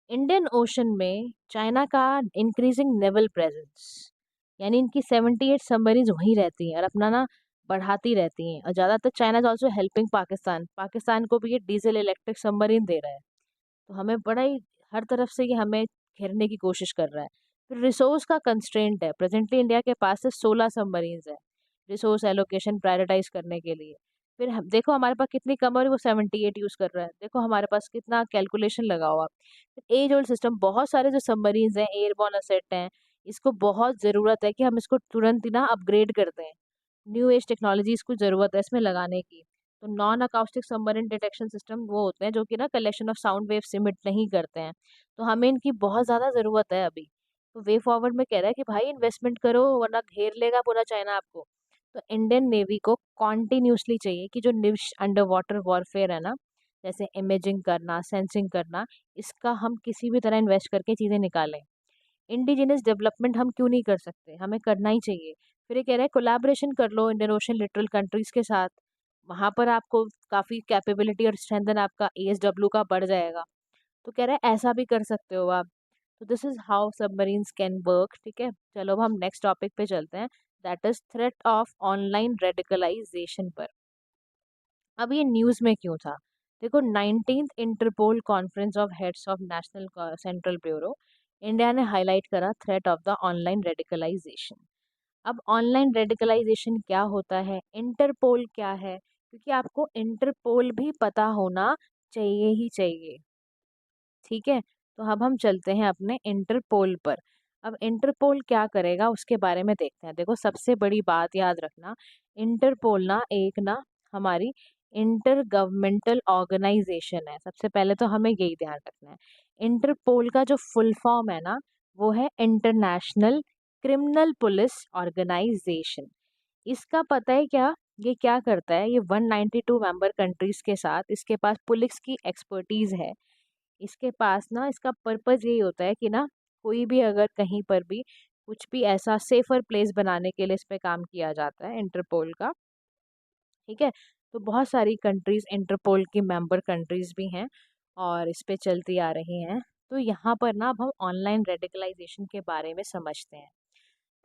Speaker 1: इंडियन ओशन में चाइना का इंक्रीजिंग नेवल प्रेजेंस, यानी इनकी 78 सबमरीन वहीं रहती हैं और अपना ना बढ़ाती रहती हैं। और ज़्यादातर China is also helping Pakistan, Pakistan को भी ये डीजल इलेक्ट्रिक सबमरीन दे रहा है। तो हमें बड़ा ही हर तरफ से ये हमें घेरने की कोशिश कर रहा है। फिर रिसोर्स का कंस्ट्रेंट है, प्रेजेंटली इंडिया के पास से 16 सबमरीन्स है रिसोर्स एलोकेशन प्रायोरिटाइज करने के लिए। फिर हम देखो हमारे पास कितनी कम और वो 78 यूज कर रहा है, देखो हमारे पास कितना कैलकुलेशन लगा हुआ। एज ओल्ड सिस्टम, बहुत सारे जो सबमरीन्स हैं एयरबॉर्न असेट हैं, इसको बहुत ज़रूरत है कि हम इसको तुरंत ही ना अपग्रेड करते हैं। न्यू एज टेक्नोलॉजीज को ज़रूरत है इसमें लगाने की। तो non acoustic submarine detection system वो होते हैं जो कि ना collection of sound waves emit नहीं करते हैं। तो हमें इनकी बहुत ज़्यादा ज़रूरत है अभी। तो वे फॉरवर्ड में कह रहा है कि भाई इन्वेस्टमेंट करो वरना घेर लेगा पूरा चाइना आपको। तो इंडियन नेवी को कॉन्टिन्यूसली चाहिए कि जो निव्स अंडर वाटर वॉरफेयर है ना, जैसे इमेजिंग करना, सेंसिंग करना, इसका हम किसी भी तरह इन्वेस्ट करके चीज़ें निकालें। इंडिजिनस डेवलपमेंट हम क्यों नहीं कर सकते, हमें करना ही चाहिए। फिर ये कह रहा है कोलैबोरेशन कर लो इंडियन ओशन लिटरल कंट्रीज के साथ, वहां पर आपको काफ़ी कैपेबिलिटी और स्ट्रेंथन आपका एएसडब्ल्यू का बढ़ जाएगा। तो कह रहा है ऐसा भी कर सकते हो आप। तो this is how submarines can work, ठीक है। चलो अब हम नेक्स्ट टॉपिक पे चलते हैं, that is threat of online radicalisation पर। अब ये न्यूज़ में क्यों था? देखो 19th Interpol conference of heads of national central bureau, India ने हाईलाइट करा threat of the online radicalisation. अब ऑनलाइन रेडिकलाइजेशन क्या होता है, इंटरपोल क्या है, क्योंकि आपको इंटरपोल भी पता होना चाहिए ही चाहिए, ठीक है। तो अब हम चलते हैं अपने इंटरपोल पर। अब इंटरपोल क्या करेगा उसके बारे में देखते हैं। देखो सबसे बड़ी बात याद रखना, इंटरपोल ना एक ना हमारी इंटर गवर्नमेंटल ऑर्गेनाइजेशन है। सबसे पहले तो हमें यही ध्यान रखना है। इंटरपोल का जो फुल फॉर्म है ना, वो है इंटरनेशनल क्रिमिनल पुलिस ऑर्गेनाइजेशन। इसका पता है क्या, ये क्या करता है, ये 192 मेंबर कंट्रीज के साथ इसके पास पुलिस की एक्सपर्टीज है। इसके पास ना इसका पर्पस यही होता है कि ना कोई भी अगर कहीं पर भी कुछ भी ऐसा सेफर प्लेस बनाने के लिए इस पे काम किया जाता है इंटरपोल का, ठीक है। तो बहुत सारी कंट्रीज इंटरपोल की मेंबर कंट्रीज भी हैं और इस पे चलती आ रही हैं। तो यहाँ पर ना अब हम ऑनलाइन रेडिकलाइजेशन के बारे में समझते हैं।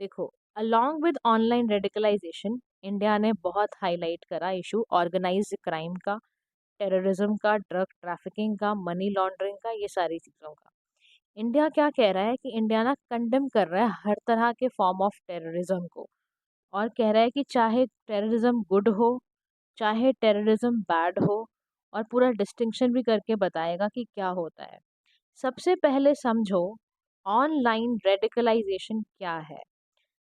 Speaker 1: देखो along with online radicalisation, India ने बहुत हाईलाइट करा इशू ऑर्गेनाइज्ड क्राइम का, टेररिज्म का, ड्रग ट्रैफिकिंग का, मनी लॉन्ड्रिंग का, ये सारी चीज़ों का। इंडिया क्या कह रहा है कि इंडिया ना कंडेम कर रहा है हर तरह के फॉर्म ऑफ टेररिज्म को, और कह रहा है कि चाहे टेररिज्म गुड हो चाहे टेररिज्म बैड हो, और पूरा डिस्टिंक्शन भी करके बताएगा कि क्या होता है। सबसे पहले समझो ऑनलाइन रेडिकलाइजेशन क्या है।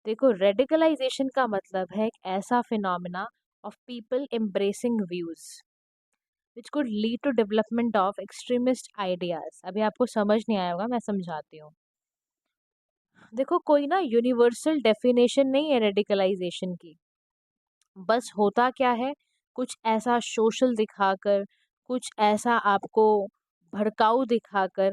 Speaker 1: देखो रेडिकलाइजेशन का मतलब है एक ऐसा phenomena of people embracing views which could lead to development of extremist ideas. अभी आपको समझ नहीं आया होगा, मैं समझाती हूँ। देखो कोई ना यूनिवर्सल डेफिनेशन नहीं है रेडिकलाइजेशन की। बस होता क्या है, कुछ ऐसा सोशल दिखाकर, कुछ ऐसा आपको भड़काऊ दिखाकर,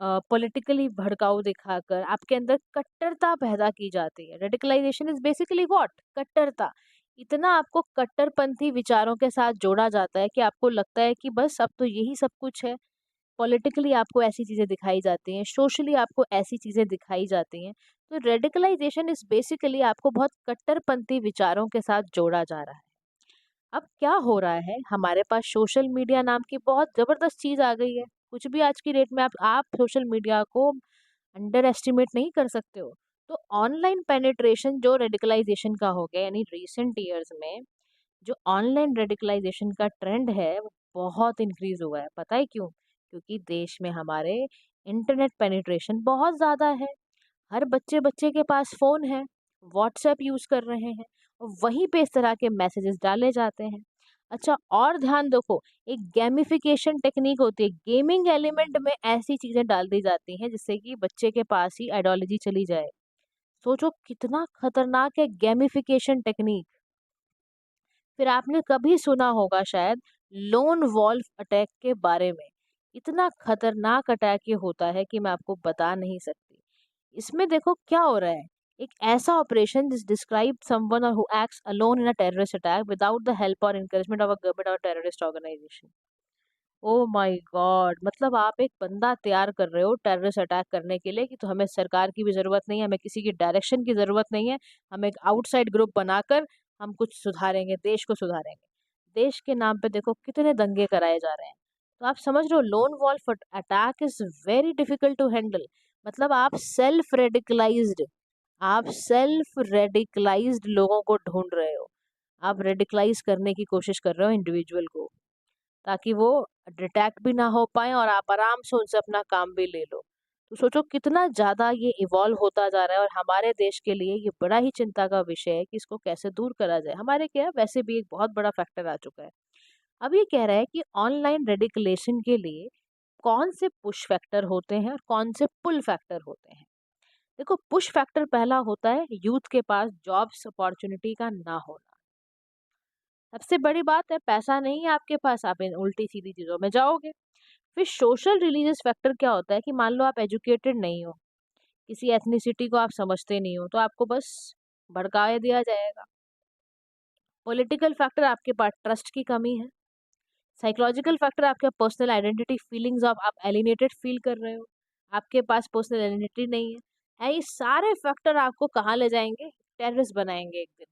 Speaker 1: पॉलिटिकली भड़काऊ दिखाकर आपके अंदर कट्टरता पैदा की जाती है। Radicalisation is basically what? कट्टरता। इतना आपको कट्टरपंथी विचारों के साथ जोड़ा जाता है कि आपको लगता है कि बस अब तो यही सब कुछ है। पॉलिटिकली आपको ऐसी चीजें दिखाई जाती हैं, सोशली आपको ऐसी चीजें दिखाई जाती हैं। तो रेडिकलाइजेशन इज बेसिकली आपको बहुत कट्टरपंथी विचारों के साथ जोड़ा जा रहा है। अब क्या हो रहा है, हमारे पास सोशल मीडिया नाम की बहुत जबरदस्त चीज आ गई है। कुछ भी आज की डेट में आप सोशल मीडिया को अंडर एस्टिमेट नहीं कर सकते हो। तो ऑनलाइन पेनिट्रेशन जो रेडिकलाइजेशन का हो गया, यानी रिसेंट ईयर्स में जो ऑनलाइन रेडिकलाइजेशन का ट्रेंड है वो बहुत इंक्रीज हुआ है। पता है क्यों? क्योंकि देश में हमारे इंटरनेट पेनिट्रेशन बहुत ज़्यादा है। हर बच्चे बच्चे के पास फ़ोन है, व्हाट्सएप यूज़ कर रहे हैं और वहीं पे इस तरह के मैसेजेस डाले जाते हैं। अच्छा, और ध्यान देखो, एक गेमिफिकेशन टेक्निक होती है, गेमिंग एलिमेंट में ऐसी चीज़ें डाल दी जाती हैं जिससे कि बच्चे के पास ही आइडियोलॉजी चली जाए। सोचो कितना खतरनाक है गेमिफिकेशन टेक्निक। फिर आपने कभी सुना होगा शायद लोन वॉल्फ अटैक के बारे में। इतना खतरनाक अटैक ये होता है कि मैं आपको बता नहीं सकती। इसमें देखो क्या हो रहा है, एक ऐसा ऑपरेशन जिस describe someone who acts alone in a terrorist attack without the help or encouragement of a government or terrorist organisation. Oh my god! मतलब आप एक बंदा तैयार कर रहे हो टेररिस्ट अटैक करने के लिए कि तो हमें सरकार की भी ज़रूरत नहीं है, हमें किसी की डायरेक्शन की ज़रूरत नहीं है, हम एक आउटसाइड ग्रुप बनाकर हम कुछ सुधारेंगे, देश को सुधारेंगे। देश के नाम पे देखो कितने दंगे कराए जा रहे हैं। तो आप समझ रहे हो lone wolf attack is very difficult to handle. मतलब आप सेल्फ रेडिकलाइज्ड लोगों को ढूँढ रहे हो। आप रेडिकलाइज़ करने की कोशिश कर रहे हो इंडिविजुअल को। ताकि वो डिटेक्ट भी ना हो पाए और आप आराम से उनसे अपना काम भी ले लो। तो सोचो कितना ज़्यादा ये इवॉल्व होता जा रहा है और हमारे देश के लिए ये बड़ा ही चिंता का विषय है कि इसको कैसे दूर करा जाए। हमारे क्या है, वैसे भी एक बहुत बड़ा फैक्टर आ चुका है। अब ये कह रहा है कि ऑनलाइन रेडिकुलेशन के लिए कौन से पुश फैक्टर होते हैं और कौन से पुल फैक्टर होते हैं। देखो पुश फैक्टर पहला होता है यूथ के पास जॉब्स अपॉर्चुनिटी का ना होना। सबसे बड़ी बात है पैसा नहीं है आपके पास, आप इन उल्टी सीधी चीज़ों में जाओगे। फिर सोशल रिलीजियस फैक्टर क्या होता है कि मान लो आप एजुकेटेड नहीं हो, किसी एथनिसिटी को आप समझते नहीं हो, तो आपको बस भड़का दिया जाएगा। पॉलिटिकल फैक्टर आपके पास ट्रस्ट की कमी है। साइकोलॉजिकल फैक्टर आपके पर्सनल आइडेंटिटी फीलिंग्स ऑफ आप एलिनेटेड फील कर रहे हो, आपके पास पर्सनल आइडेंटिटी नहीं है ये सारे फैक्टर आपको कहाँ ले जाएंगे? टेररिस्ट बनाएंगे एक दिन।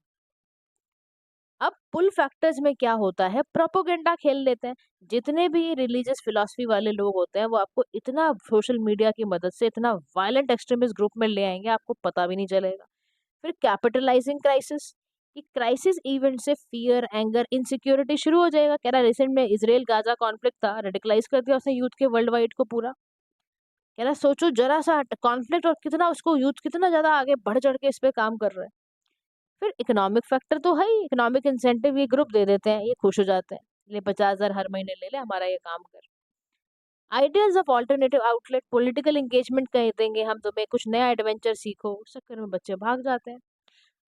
Speaker 1: अब पुल फैक्टर्स में क्या होता है, प्रोपोगेंडा खेल लेते हैं। जितने भी रिलीजियस फिलॉसफी वाले लोग होते हैं वो आपको इतना सोशल मीडिया की मदद से इतना वायलेंट एक्सट्रीमिस्ट ग्रुप में ले आएंगे आपको पता भी नहीं चलेगा। फिर कैपिटलाइजिंग क्राइसिस, कि क्राइसिस इवेंट से फियर एंगर इनसिक्योरिटी शुरू हो जाएगा। कह रहा रिसेंट में इसराइल गाजा कॉन्फ्लिक्ट था, रेडिकलाइज कर दिया उसने यूथ के वर्ल्ड वाइड को पूरा। कह रहा सोचो जरा सा कॉन्फ्लिक्ट और कितना उसको यूथ कितना ज्यादा आगे बढ़ चढ़ के इस पे काम कर रहा है। फिर इकोनॉमिक फैक्टर तो है ही, इकोनॉमिक इंसेंटिव ये ग्रुप दे देते हैं, ये खुश हो जाते हैं, ले 50,000 हर महीने ले ले हमारा ये काम कर। Ideas of alternative outlet, political engagement कह देंगे हम तुम्हें, कुछ नया एडवेंचर सीखो, उस चक्कर में बच्चे भाग जाते हैं।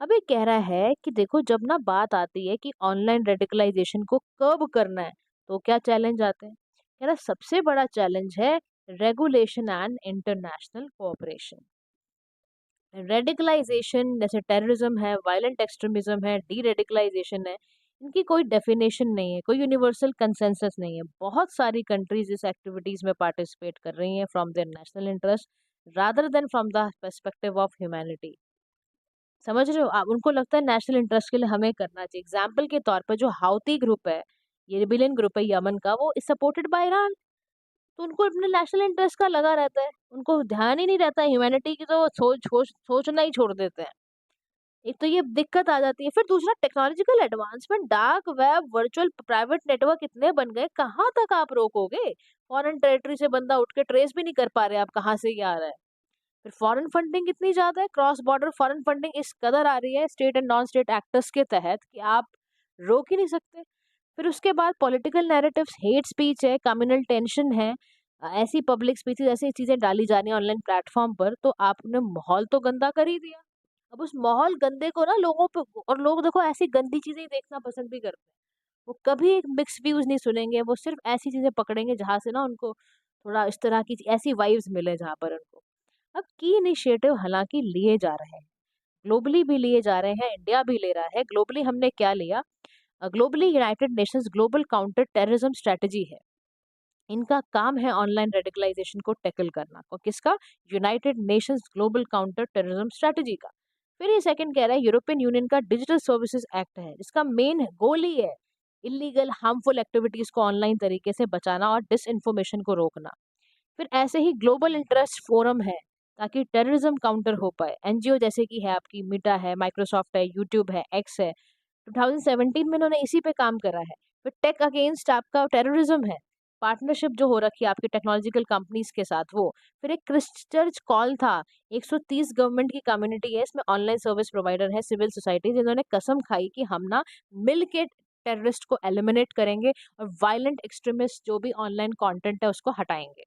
Speaker 1: अब ये कह रहा है कि देखो जब ना बात आती है कि ऑनलाइन रेडिकलाइजेशन को कर्ब करना है तो क्या चैलेंज आते हैं। कह रहा सबसे बड़ा चैलेंज है regulation and international cooperation. Radicalisation जैसे टेररिज्म है, वायलेंट एक्सट्रीमिज्म है, डी रेडिकलाइजेशन है, इनकी कोई डेफिनेशन नहीं है, कोई यूनिवर्सल कंसेंसस नहीं है। बहुत सारी कंट्रीज इस एक्टिविटीज में पार्टिसिपेट कर रही हैं from there national interest rather than from the perspective of humanity. समझ रहे हो आप, उनको लगता है नेशनल इंटरेस्ट के लिए हमें करना चाहिए। एग्जाम्पल के तौर पर जो हाउती ग्रुप है, ये रिबिलियन ग्रुप है यमन का, वो इज सपोर्टेड बाय ईरान। तो उनको अपने नेशनल इंटरेस्ट का लगा रहता है, उनको ध्यान ही नहीं रहता है ह्यूमैनिटी की, तो वो सोचना ही छोड़ देते हैं। एक तो ये दिक्कत आ जाती है। फिर दूसरा technological advancement, dark web, virtual private network इतने बन गए, कहाँ तक आप रोकोगे? फॉरेन टेरिटरी से बंदा उठ के ट्रेस भी नहीं कर पा रहे आप कहाँ से ये आ रहा है। फिर फॉरेन फंडिंग इतनी ज्यादा है, क्रॉस बॉर्डर फॉरेन फंडिंग इस कदर आ रही है state and non state actors के तहत कि आप रोक ही नहीं सकते। फिर उसके बाद पॉलिटिकल नैरेटिव्स, हेट स्पीच है, कम्युनल टेंशन है, ऐसी पब्लिक स्पीचेस, ऐसी चीजें डाली जा रही हैं ऑनलाइन प्लेटफॉर्म पर, तो आपने माहौल तो गंदा कर ही दिया। अब उस माहौल गंदे को ना लोगों पे, और लोग देखो ऐसी गंदी चीजें ही देखना पसंद भी करते हैं। वो कभी एक मिक्स व्यूज नहीं सुनेंगे, वो सिर्फ ऐसी चीजें पकड़ेंगे जहां से ना उनको थोड़ा इस तरह की ऐसी वाइब्स मिले जहां पर उनको। अब की इनिशिएटिव हालांकि लिए जा रहे हैं, ग्लोबली भी लिए जा रहे हैं, इंडिया भी ले रहा है। ग्लोबली हमने क्या लिया? Globally United Nations global counter terrorism strategy है। इनका काम है ऑनलाइन रेडिकलाइजेशन को टैकल करना। और किसका? United Nations global counter terrorism strategy का। फिर ये सेकंड कह रहा है यूरोपियन यूनियन का डिजिटल सर्विसेज एक्ट है, जिसका मेन गोल ही है इलीगल हार्मफुल एक्टिविटीज को ऑनलाइन तरीके से बचाना और डिसइंफॉर्मेशन को रोकना। फिर ऐसे ही ग्लोबल इंटरेस्ट फोरम है, ताकि टेररिज्म काउंटर हो पाए। एनजीओ जैसे कि है आपकी मीटा है, माइक्रोसॉफ्ट है, यूट्यूब है, एक्स है। 2017 में इन्होंने इसी पे काम करा है। फिर टेक अगेंस्ट आपका टेररिज्म है, पार्टनरशिप जो हो रखी है आपकी टेक्नोलॉजिकल कंपनीज के साथ वो। फिर एक क्रिस्टचर्च कॉल था, 130 गवर्नमेंट की कम्युनिटी है इसमें, ऑनलाइन सर्विस प्रोवाइडर है, सिविल सोसाइटी, जिन्होंने कसम खाई कि हम ना मिल के टेररिस्ट को एलिमिनेट करेंगे और वायलेंट एक्सट्रीमिस्ट जो भी ऑनलाइन कंटेंट है उसको हटाएंगे।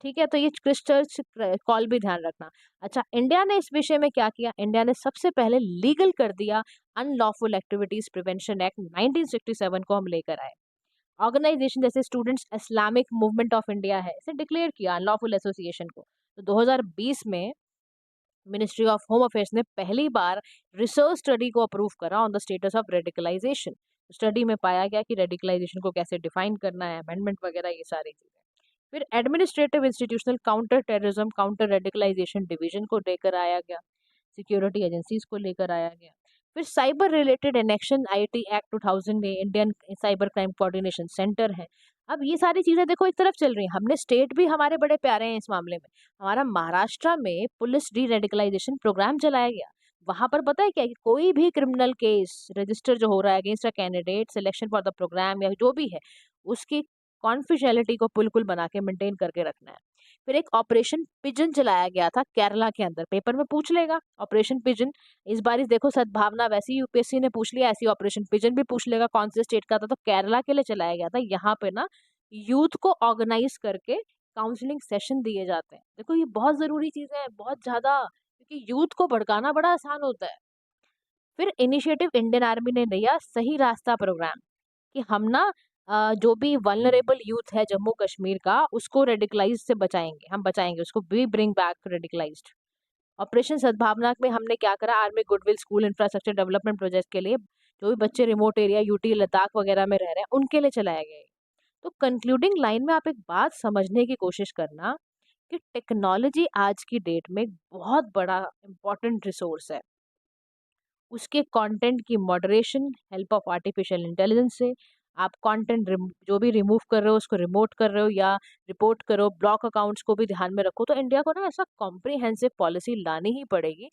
Speaker 1: ठीक है, तो ये क्रिस्टचर्च कॉल भी ध्यान रखना। अच्छा, इंडिया ने इस विषय में क्या किया? इंडिया ने सबसे पहले लीगल कर दिया अनलॉफुल एक्टिविटीज प्रिवेंशन एक्ट 1967 को हम लेकर आए। ऑर्गेनाइजेशन जैसे students Islamic movement of India है, इसे डिक्लेयर किया अनलॉफुल एसोसिएशन को। तो 2020 में मिनिस्ट्री ऑफ होम अफेयर्स ने पहली बार रिसर्च स्टडी को अप्रूव करा on the status of radicalisation. Study में पाया गया कि रेडिकलाइजेशन को कैसे डिफाइन करना है, अमेंडमेंट वगैरह ये सारी चीजें। फिर administrative institutional counter terrorism counter radicalisation division को लेकर आया गया, सिक्योरिटी एजेंसीज को लेकर आया गया। फिर cyber related inaction IT act 2000 में Indian cyber crime coordination centre है। अब ये सारी चीजें देखो एक तरफ चल रही हैं, हमने स्टेट भी हमारे बड़े प्यारे हैं इस मामले में। हमारा महाराष्ट्र में पुलिस डी रेडिकलाइजेशन प्रोग्राम चलाया गया। वहां पर पता है क्या, कि कोई भी क्रिमिनल केस रजिस्टर जो हो रहा है against a candidate selection for the programme या जो भी है, उसकी कॉन्फिडेंशियलिटी को बिल्कुल बना के मेंटेन करके रखना है। फिर एक ऑपरेशन पिजन चलाया गया था केरला के अंदर, पेपर में पूछ लेगा ऑपरेशन पिजन। इस बार इस देखो सद्भावना, वैसे ही यूपीएससी ने पूछ लिया, ऐसी ऑपरेशन पिजन भी पूछ लेगा कौन से स्टेट का था, तो केरला के लिए चलाया गया था। यहाँ पे ना यूथ को ऑर्गेनाइज करके काउंसलिंग सेशन दिए जाते हैं। देखो ये बहुत जरूरी चीजें हैं, बहुत ज्यादा, क्योंकि यूथ को भड़काना बड़ा आसान होता है। फिर इनिशिएटिव इंडियन आर्मी ने लिया सही रास्ता प्रोग्राम, कि हम ना जो भी वल्नरेबल यूथ है जम्मू कश्मीर का, उसको रेडिकलाइज से बचाएंगे, हम बचाएंगे उसको, we bring back radicalised. Operation Sadbhavana में हमने क्या करा, army goodwill school infrastructure development project के लिए, जो भी बच्चे रिमोट एरिया यूटी लद्दाख वगैरह में रह रहे हैं उनके लिए चलाया गया है। तो कंक्लूडिंग लाइन में आप एक बात समझने की कोशिश करना, कि टेक्नोलॉजी आज की डेट में बहुत बड़ा इंपॉर्टेंट रिसोर्स है। उसके कंटेंट की moderation help of artificial intelligence से, आप कंटेंट जो भी रिमूव कर रहे हो उसको रिमोट कर रहे हो या रिपोर्ट करो, ब्लॉक अकाउंट्स को भी ध्यान में रखो। तो इंडिया को ना ऐसा कॉम्प्रिहेंसिव पॉलिसी लानी ही पड़ेगी,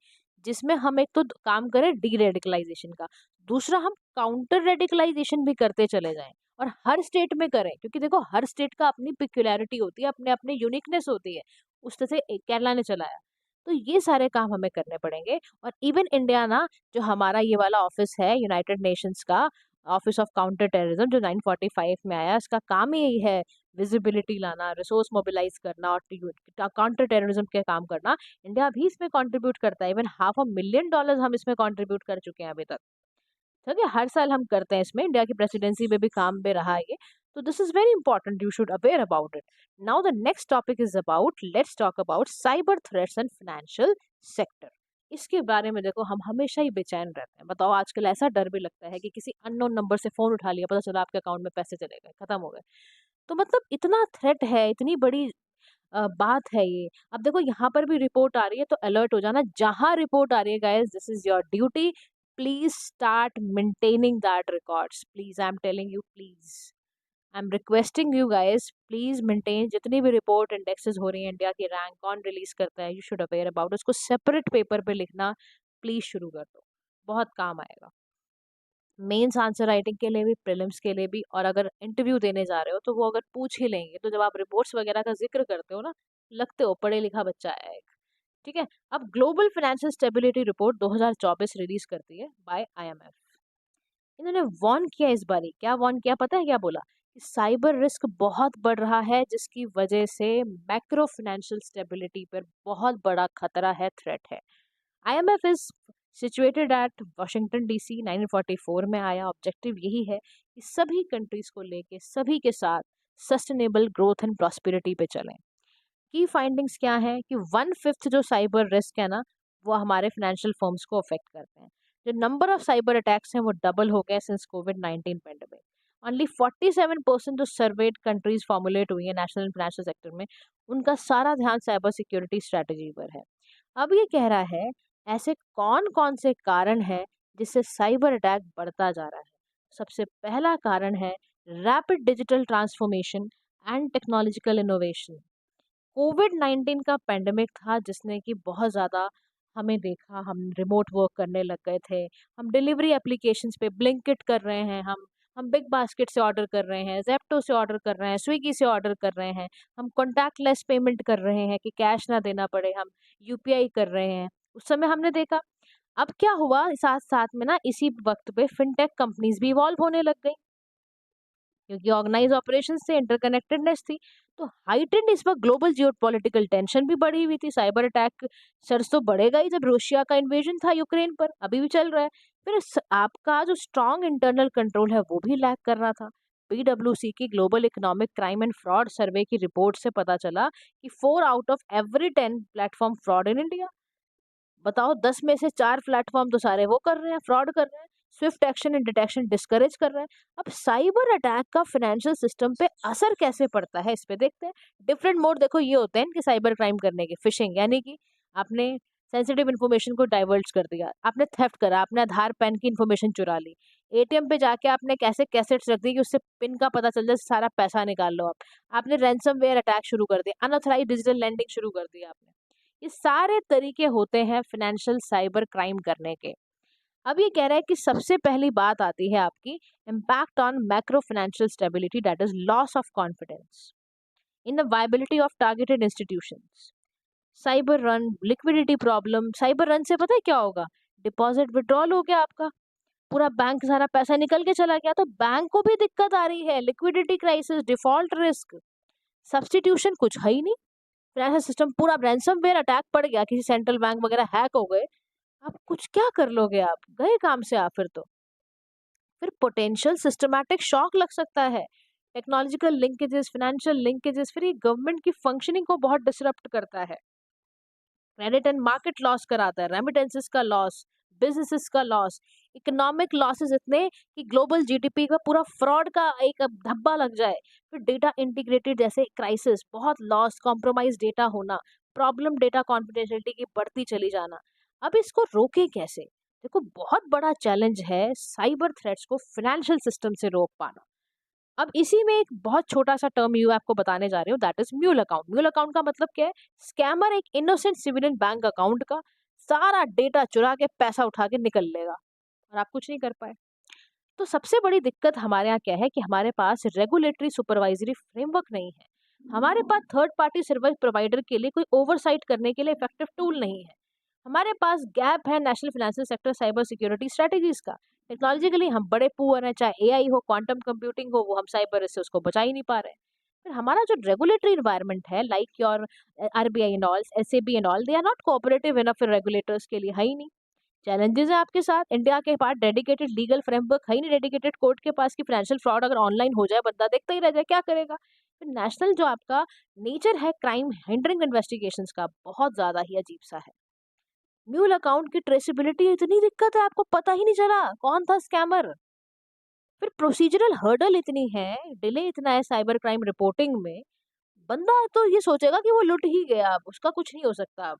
Speaker 1: जिसमें हम एक तो काम करें डी रेडिकलाइजेशन का, दूसरा हम काउंटर रेडिकलाइजेशन भी करते चले जाएं, और हर स्टेट में करें, क्योंकि देखो हर स्टेट का अपनी पिक्युलैरिटी होती है, अपने अपने यूनिकनेस होती है। उस तरह से केरला ने चलाया। तो ये सारे काम हमें करने पड़ेंगे। और इवन इंडिया ना, जो हमारा ये वाला ऑफिस है यूनाइटेड नेशंस का, ऑफिस ऑफ काउंटर टेररिज्म, जो 945 में आया, इसका काम ही यही है विजिबिलिटी लाना, रिसोर्स मोबिलाइज करना और काउंटर टेररिज्म के काम करना। इंडिया भी इसमें कंट्रीब्यूट करता है, इवन $500 million हम इसमें कंट्रीब्यूट कर चुके हैं अभी तक। ठीक है, हर साल हम करते हैं इसमें, इंडिया की प्रेसिडेंसी में भी काम में रहा है ये। तो this is very important, you should aware about it. Now the next topic is about, let's talk about cyber threats and financial sector. इसके बारे में देखो हम हमेशा ही बेचैन रहते हैं। बताओ, आजकल ऐसा डर भी लगता है कि किसी अननोन नंबर से फोन उठा लिया, पता चला आपके अकाउंट में पैसे चले गए, खत्म हो गए। तो मतलब इतना थ्रेट है, इतनी बड़ी बात है ये। अब देखो यहाँ पर भी रिपोर्ट आ रही है, तो अलर्ट हो जाना। जहां रिपोर्ट आ रही है guys, this is your duty, please start maintaining that records, please, I am telling you, please, I am requesting you guys, please maintain. जितनी भी रिपोर्ट इंडेक्सेस हो रही है, इंडिया की रैंक कौन रिलीज करता है, यू शुड अवेयर अबाउट, उसको सेपरेट पेपर पे लिखना प्लीज शुरू कर दो, बहुत काम आएगा। मेंस आंसर राइटिंग के लिए भी, प्रीलिम्स के लिए भी, और अगर इंटरव्यू देने जा रहे हो तो वो अगर पूछ ही लेंगे, तो जब आप रिपोर्ट्स वगैरह का जिक्र करते हो ना, लगते हो पढ़े लिखा बच्चा है एक। ठीक है, अब global financial stability report 2024 release करती है बाय आईएमएफ। इन्होंने वार्न किया इस बारी, क्या वार्न किया पता है, क्या बोला? कि साइबर रिस्क बहुत बढ़ रहा है, जिसकी वजह से मैक्रो फाइनेंशियल स्टेबिलिटी पर बहुत बड़ा खतरा है, थ्रेट है। IMF is situated at Washington DC, 1944 में आया। ऑब्जेक्टिव यही है कि सभी कंट्रीज को लेके सभी के साथ सस्टेनेबल ग्रोथ एंड प्रॉस्पेरिटी पे चलें। की फाइंडिंग्स क्या है कि 1/5 जो साइबर रिस्क है ना, वो हमारे फाइनेंशियल फर्म्स को अफेक्ट करते हैं। जो नंबर ऑफ साइबर अटैक्स हैं वो डबल हो गए सिंस कोविड-19 पेंडेमिक। ओनली 47% जो सर्वेड कंट्रीज फॉर्मुलेट हुई है नेशनल फाइनेंशियल सेक्टर में, उनका सारा ध्यान साइबर सिक्योरिटी स्ट्रेटेजी पर है। अब ये कह रहा है, ऐसे कौन कौन से कारण हैं जिससे साइबर अटैक बढ़ता जा रहा है। सबसे पहला कारण है rapid digital transformation and technological innovation. कोविड-19 का पेंडेमिक था जिसने कि बहुत ज़्यादा हमें देखा, हम रिमोट वर्क करने लग गए थे, हम डिलीवरी एप्लीकेशंस पे ब्लिंकिट कर रहे हैं, हम बिग बास्केट से ऑर्डर कर रहे हैं, ज़ेप्टो से ऑर्डर कर रहे हैं, स्विगी से ऑर्डर कर रहे हैं, हम कॉन्टैक्टलेस पेमेंट कर रहे हैं कि कैश ना देना पड़े, हम यूपीआई कर रहे हैं। उस समय हमने देखा, अब क्या हुआ, साथ-साथ में ना इसी वक़्त पे फिनटेक कंपनीज़ भी इवॉल्व होने लग गई। क्योंकि ऑर्गेनाइज ऑपरेशन से इंटरकनेक्टेडनेस थी। तो हाइटेंड इस वक्त ग्लोबल जियोपॉलिटिकल टेंशन भी बढ़ी हुई थी। साइबर अटैक सर्च तो बढ़ेगा ही जब रशिया का इन्वेजन था यूक्रेन पर, अभी भी चल रहा है। फिर आपका जो स्ट्रॉन्ग इंटरनल कंट्रोल है वो भी लैक कर रहा था। PwC की global economic crime and fraud survey की रिपोर्ट से पता चला कि 4 out of every 10 platform fraud in India. बताओ, 10 में से 4 प्लेटफॉर्म तो सारे वो कर रहे हैं, फ्रॉड कर रहे हैं। Swift action and detection discourage कर रहे हैं। अब साइबर अटैक का फाइनेंशियल सिस्टम पे असर कैसे पड़ता है, इस पे देखते हैं। डिफरेंट मोड देखो ये होते हैं कि साइबर क्राइम करने के। फिशिंग यानी कि आपने सेंसिटिव इन्फॉर्मेशन को डाइवर्ट कर दिया, आपने थेफ्ट करा, आपने आधार पैन की इन्फॉर्मेशन चुरा ली, एटीएम पे जाके आपने कैसे कैसेट्स रख दी कि उससे पिन का पता चल जाए, सारा पैसा निकाल लो आप। आपने रैंसमवेयर अटैक शुरू कर दिया, अनऑथराइज्ड डिजिटल लैंडिंग शुरू कर दिया आपने। ये सारे तरीके होते हैं फाइनेंशियल साइबर क्राइम करने के। अब ये कह रहा है कि सबसे पहली बात आती है आपकी impact on macro financial stability, that is loss of confidence in the viability of targeted institutions. Cyber run, liquidity problem. Cyber run से पता है क्या होगा, डिपॉजिट विड्रॉल हो गया आपका, पूरा बैंक सारा पैसा निकल के चला गया, तो बैंक को भी दिक्कत आ रही है, liquidity crisis, default risk. Substitution कुछ है ही नहीं, फाइनेंशियल सिस्टम पूरा रैंसमवेयर अटैक पड़ गया, किसी सेंट्रल बैंक वगैरह हैक हो गए, आप कुछ क्या कर लोगे, आप गए काम से आप। फिर पोटेंशियल सिस्टमैटिक शॉक लग सकता है, टेक्नोलॉजिकल लिंकेजेस, फाइनेंशियल लिंकेजेस, फिर ये गवर्नमेंट की फंक्शनिंग को बहुत डिसरप्ट करता है। क्रेडिट एंड मार्केट लॉस कराता है, रेमिटेंसेस का लॉस, बिजनेसेस का लॉस, इकोनॉमिक लॉसेस इतने कि ग्लोबल जीडीपी का पूरा फ्रॉड का एक धब्बा लग जाए। फिर डेटा इंटीग्रेटेड जैसे क्राइसिस, बहुत लॉस, कॉम्प्रोमाइज डेटा होना, प्रॉब्लम डेटा कॉन्फिडेंशियलिटी की बढ़ती चली जाना। अब इसको रोके कैसे? देखो, बहुत बड़ा चैलेंज है साइबर थ्रेट्स को फाइनेंशियल सिस्टम से रोक पाना। अब इसी में एक बहुत छोटा-सा टर्म यू आपको बताने जा रही हूँ, that is mule account. Mule account का मतलब क्या है? स्कैमर एक इनोसेंट सिविलियन बैंक अकाउंट का सारा डेटा चुरा के पैसा उठा के निकल लेगा और आप कुछ नहीं कर पाए। तो सबसे बड़ी दिक्कत हमारे यहाँ क्या है कि हमारे पास रेगुलेटरी सुपरवाइजरी फ्रेमवर्क नहीं है। हमारे पास थर्ड पार्टी सर्विस प्रोवाइडर के लिए कोई ओवरसाइट करने के लिए इफेक्टिव टूल नहीं है। हमारे पास गैप है national financial sector cyber security strategies का। टेक्नोलॉजिकली हम बड़े पुअर हैं, चाहे एआई हो, क्वांटम कंप्यूटिंग हो, वो हम साइबर से उसको बचा ही नहीं पा रहे हैं। फिर हमारा जो रेगुलेटरी इन्वायरमेंट है, like your RBI and all, SAB and all, they are not cooperative enough regulators के लिए, है ही नहीं। चैलेंजेस है आपके साथ, इंडिया के पास डेडिकेटेड लीगल फ्रेमवर्क है ही नहीं, डेडिकेटेड कोर्ट के पास कि फाइनेंशियल फ्रॉड अगर ऑनलाइन हो जाए, बंदा देखता ही रह जाए, क्या करेगा। फिर नेशनल जो आपका नेचर है क्राइम हैंडलिंग इन्वेस्टिगेशंस का, बहुत ज्यादा ही अजीब सा है। म्यूल अकाउंट की ट्रेसेबिलिटी इतनी दिक्कत है, आपको पता ही नहीं चला कौन था स्कैमर। फिर प्रोसीजरल हर्डल इतनी है, डिले इतना है साइबर क्राइम रिपोर्टिंग में, बंदा तो ये सोचेगा कि वो लुट ही गया, अब उसका कुछ नहीं हो सकता अब।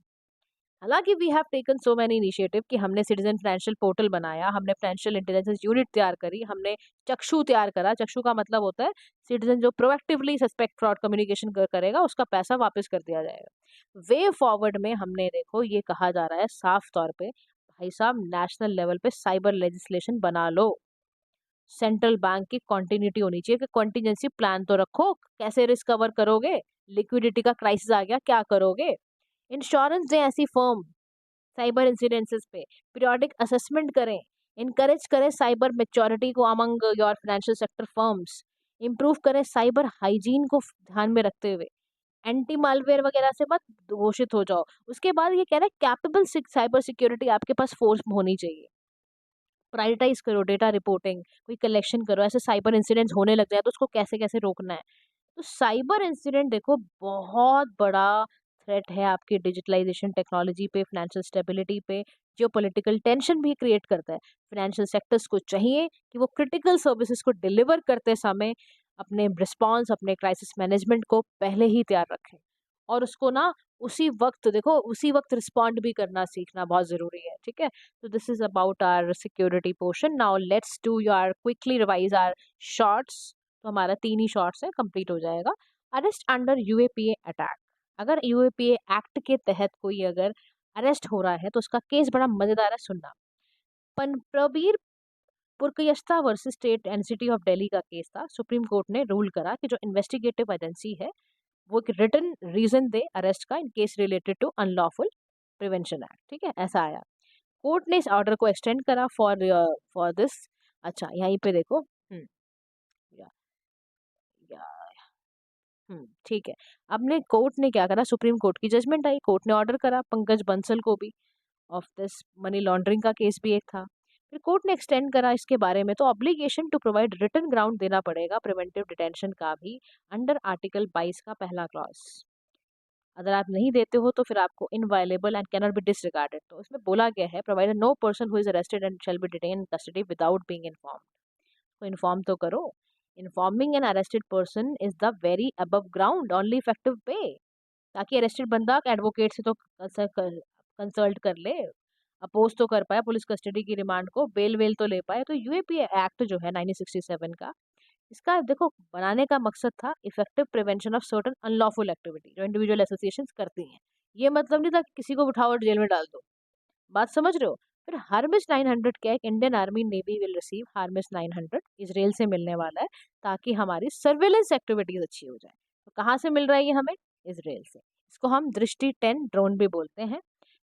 Speaker 1: हालांकि we have taken so many initiative कि हमने सिटीजन फाइनेंशियल पोर्टल बनाया, हमने फाइनेंशियल इंटेलिजेंस यूनिट तैयार करी, हमने चक्षु तैयार करा। चक्षु का मतलब होता है सिटीजन जो प्रोएक्टिवली सस्पेक्ट फ्रॉड कम्युनिकेशन करेगा, उसका पैसा वापस कर दिया जाएगा। वे फॉरवर्ड में हमने देखो ये कहा जा रहा है साफ तौर पे, भाई साहब नेशनल लेवल पे साइबर लेजिस्लेशन बना लो। सेंट्रल बैंक की कॉन्टिन्यूटी होनी चाहिए कि कॉन्टिजेंसी प्लान तो रखो, कैसे रिस्क कवर करोगे, लिक्विडिटी का क्राइसिस आ गया क्या करोगे। इंश्योरेंस दें ऐसी फर्म साइबर इंसिडेंसेस पे, पीरियोडिक असेसमेंट करें, इनकरेज करें साइबर मैच्योरिटी को among your financial sector firms. Improve करें साइबर हाइजीन को ध्यान में रखते हुए, एंटी मालवेयर वगैरह से मत घोषित हो जाओ। उसके बाद ये कह रहा है कैपेबल साइबर सिक्योरिटी आपके पास फोर्स होनी चाहिए। प्रायोरिटाइज करो डेटा रिपोर्टिंग, कोई कलेक्शन करो, ऐसे साइबर इंसिडेंट्स होने लग जाए तो उसको कैसे कैसे रोकना है। तो साइबर इंसिडेंट देखो बहुत बड़ा थ्रेट है आपकी डिजिटलाइजेशन टेक्नोलॉजी पे, फाइनेंशियल स्टेबिलिटी पे, जियोपॉलिटिकल टेंशन भी क्रिएट करता है। फाइनेंशियल सेक्टर्स को चाहिए कि वो क्रिटिकल सर्विसेज को डिलीवर करते समय अपने रिस्पॉन्स, अपने क्राइसिस मैनेजमेंट को पहले ही तैयार रखें, और उसको ना उसी वक्त देखो, उसी वक्त रिस्पॉन्ड भी करना सीखना बहुत ज़रूरी है, ठीक है। तो this is about our security portion. Now let's do your quickly revise our shorts. तो हमारा 3 ही शॉर्ट्स है, कंप्लीट हो जाएगा। Arrest under UAPA attack. अगर यूएपीए एक्ट के तहत कोई अगर अरेस्ट हो रहा है तो उसका केस बड़ा मजेदार है, सुनना। Prabir Purkayastha versus state NCT of Delhi का केस था। सुप्रीम कोर्ट ने रूल करा कि जो इन्वेस्टिगेटिव एजेंसी है वो एक रिटन रीजन दे अरेस्ट का in case related to unlawful prevention act, ठीक है, ऐसा आया। कोर्ट ने इस ऑर्डर को एक्सटेंड करा फॉर दिस। अच्छा यहीं पे देखो, या, या, ठीक है। अब ने कोर्ट ने क्या करा, सुप्रीम कोर्ट की जजमेंट आई, कोर्ट ने ऑर्डर करा पंकज बंसल को भी, ऑफ दिस मनी लॉन्ड्रिंग का केस भी एक था। फिर कोर्ट ने एक्सटेंड करा इसके बारे में, तो obligation to provide written ground देना पड़ेगा प्रिवेंटिव डिटेंशन का भी, अंडर आर्टिकल 22 का पहला क्लॉज। अगर आप नहीं देते हो तो फिर आपको inviolable and cannot be disregarded. तो इसमें बोला गया है provided no person who is arrested and shall be detain in custody without being informed. तो इन्फॉर्म तो करो। Informing an arrested person is the very above ground only effective पे, ताकि अरेस्टेड बंदा एडवोकेट से तो कंसल्ट कर ले, अपोज तो कर पाए पुलिस कस्टडी की रिमांड को, बेल वेल तो ले पाए। तो यूएपीए एक्ट जो है 1967 का, इसका देखो बनाने का मकसद था effective prevention of certain unlawful activity जो इंडिविजुअल एसोसिएशंस करती हैं। ये मतलब नहीं था कि किसी को उठाओ और जेल में डाल दो, बात समझ रहे हो। फिर हार्मिस 900 क्या, एक Indian army navy will receive Hermes 900, Israel से मिलने वाला है, ताकि हमारी सर्वेलेंस एक्टिविटीज अच्छी हो जाए। तो कहाँ से मिल रहा है ये हमें, इसराइल से। इसको हम दृष्टि 10 ड्रोन भी बोलते हैं।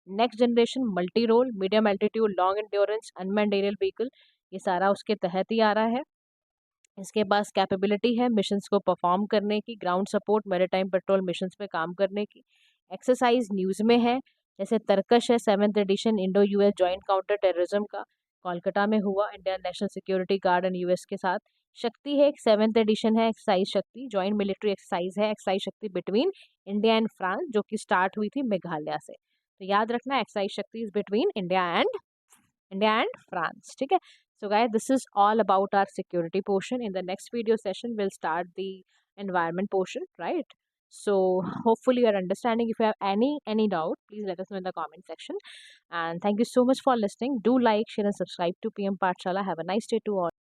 Speaker 1: Next generation multi role medium altitude long endurance unmanned aerial vehicle, ये सारा उसके तहत ही आ रहा है। इसके पास कैपेबिलिटी है मिशंस को परफॉर्म करने की, ground support maritime patrol missions पे काम करने की। एक्सरसाइज न्यूज़ में है, जैसे तरकश है 7th edition Indo US joint counter terrorism का, कोलकाता में हुआ Indian national security guard and US के साथ। शक्ति है एक 7th एडिशन है, एक्सरसाइज शक्ति जॉइंट मिलिट्री एक्सरसाइज है, एक्सरसाइज शक्ति बिटवीन इंडिया एंड फ्रांस, जो कि स्टार्ट हुई थी मेघालय से। तो याद रखना एक्सरसाइज शक्ति is between India and France, ठीक है। So guys, this is all about our security portion. In the next video session, we'll start the environment portion, right? So hopefully you're understanding. If you have any doubt, please let us know in the comment section. And thank you so much for listening. Do like, share and subscribe to PM Pathshala. Have a nice day to all.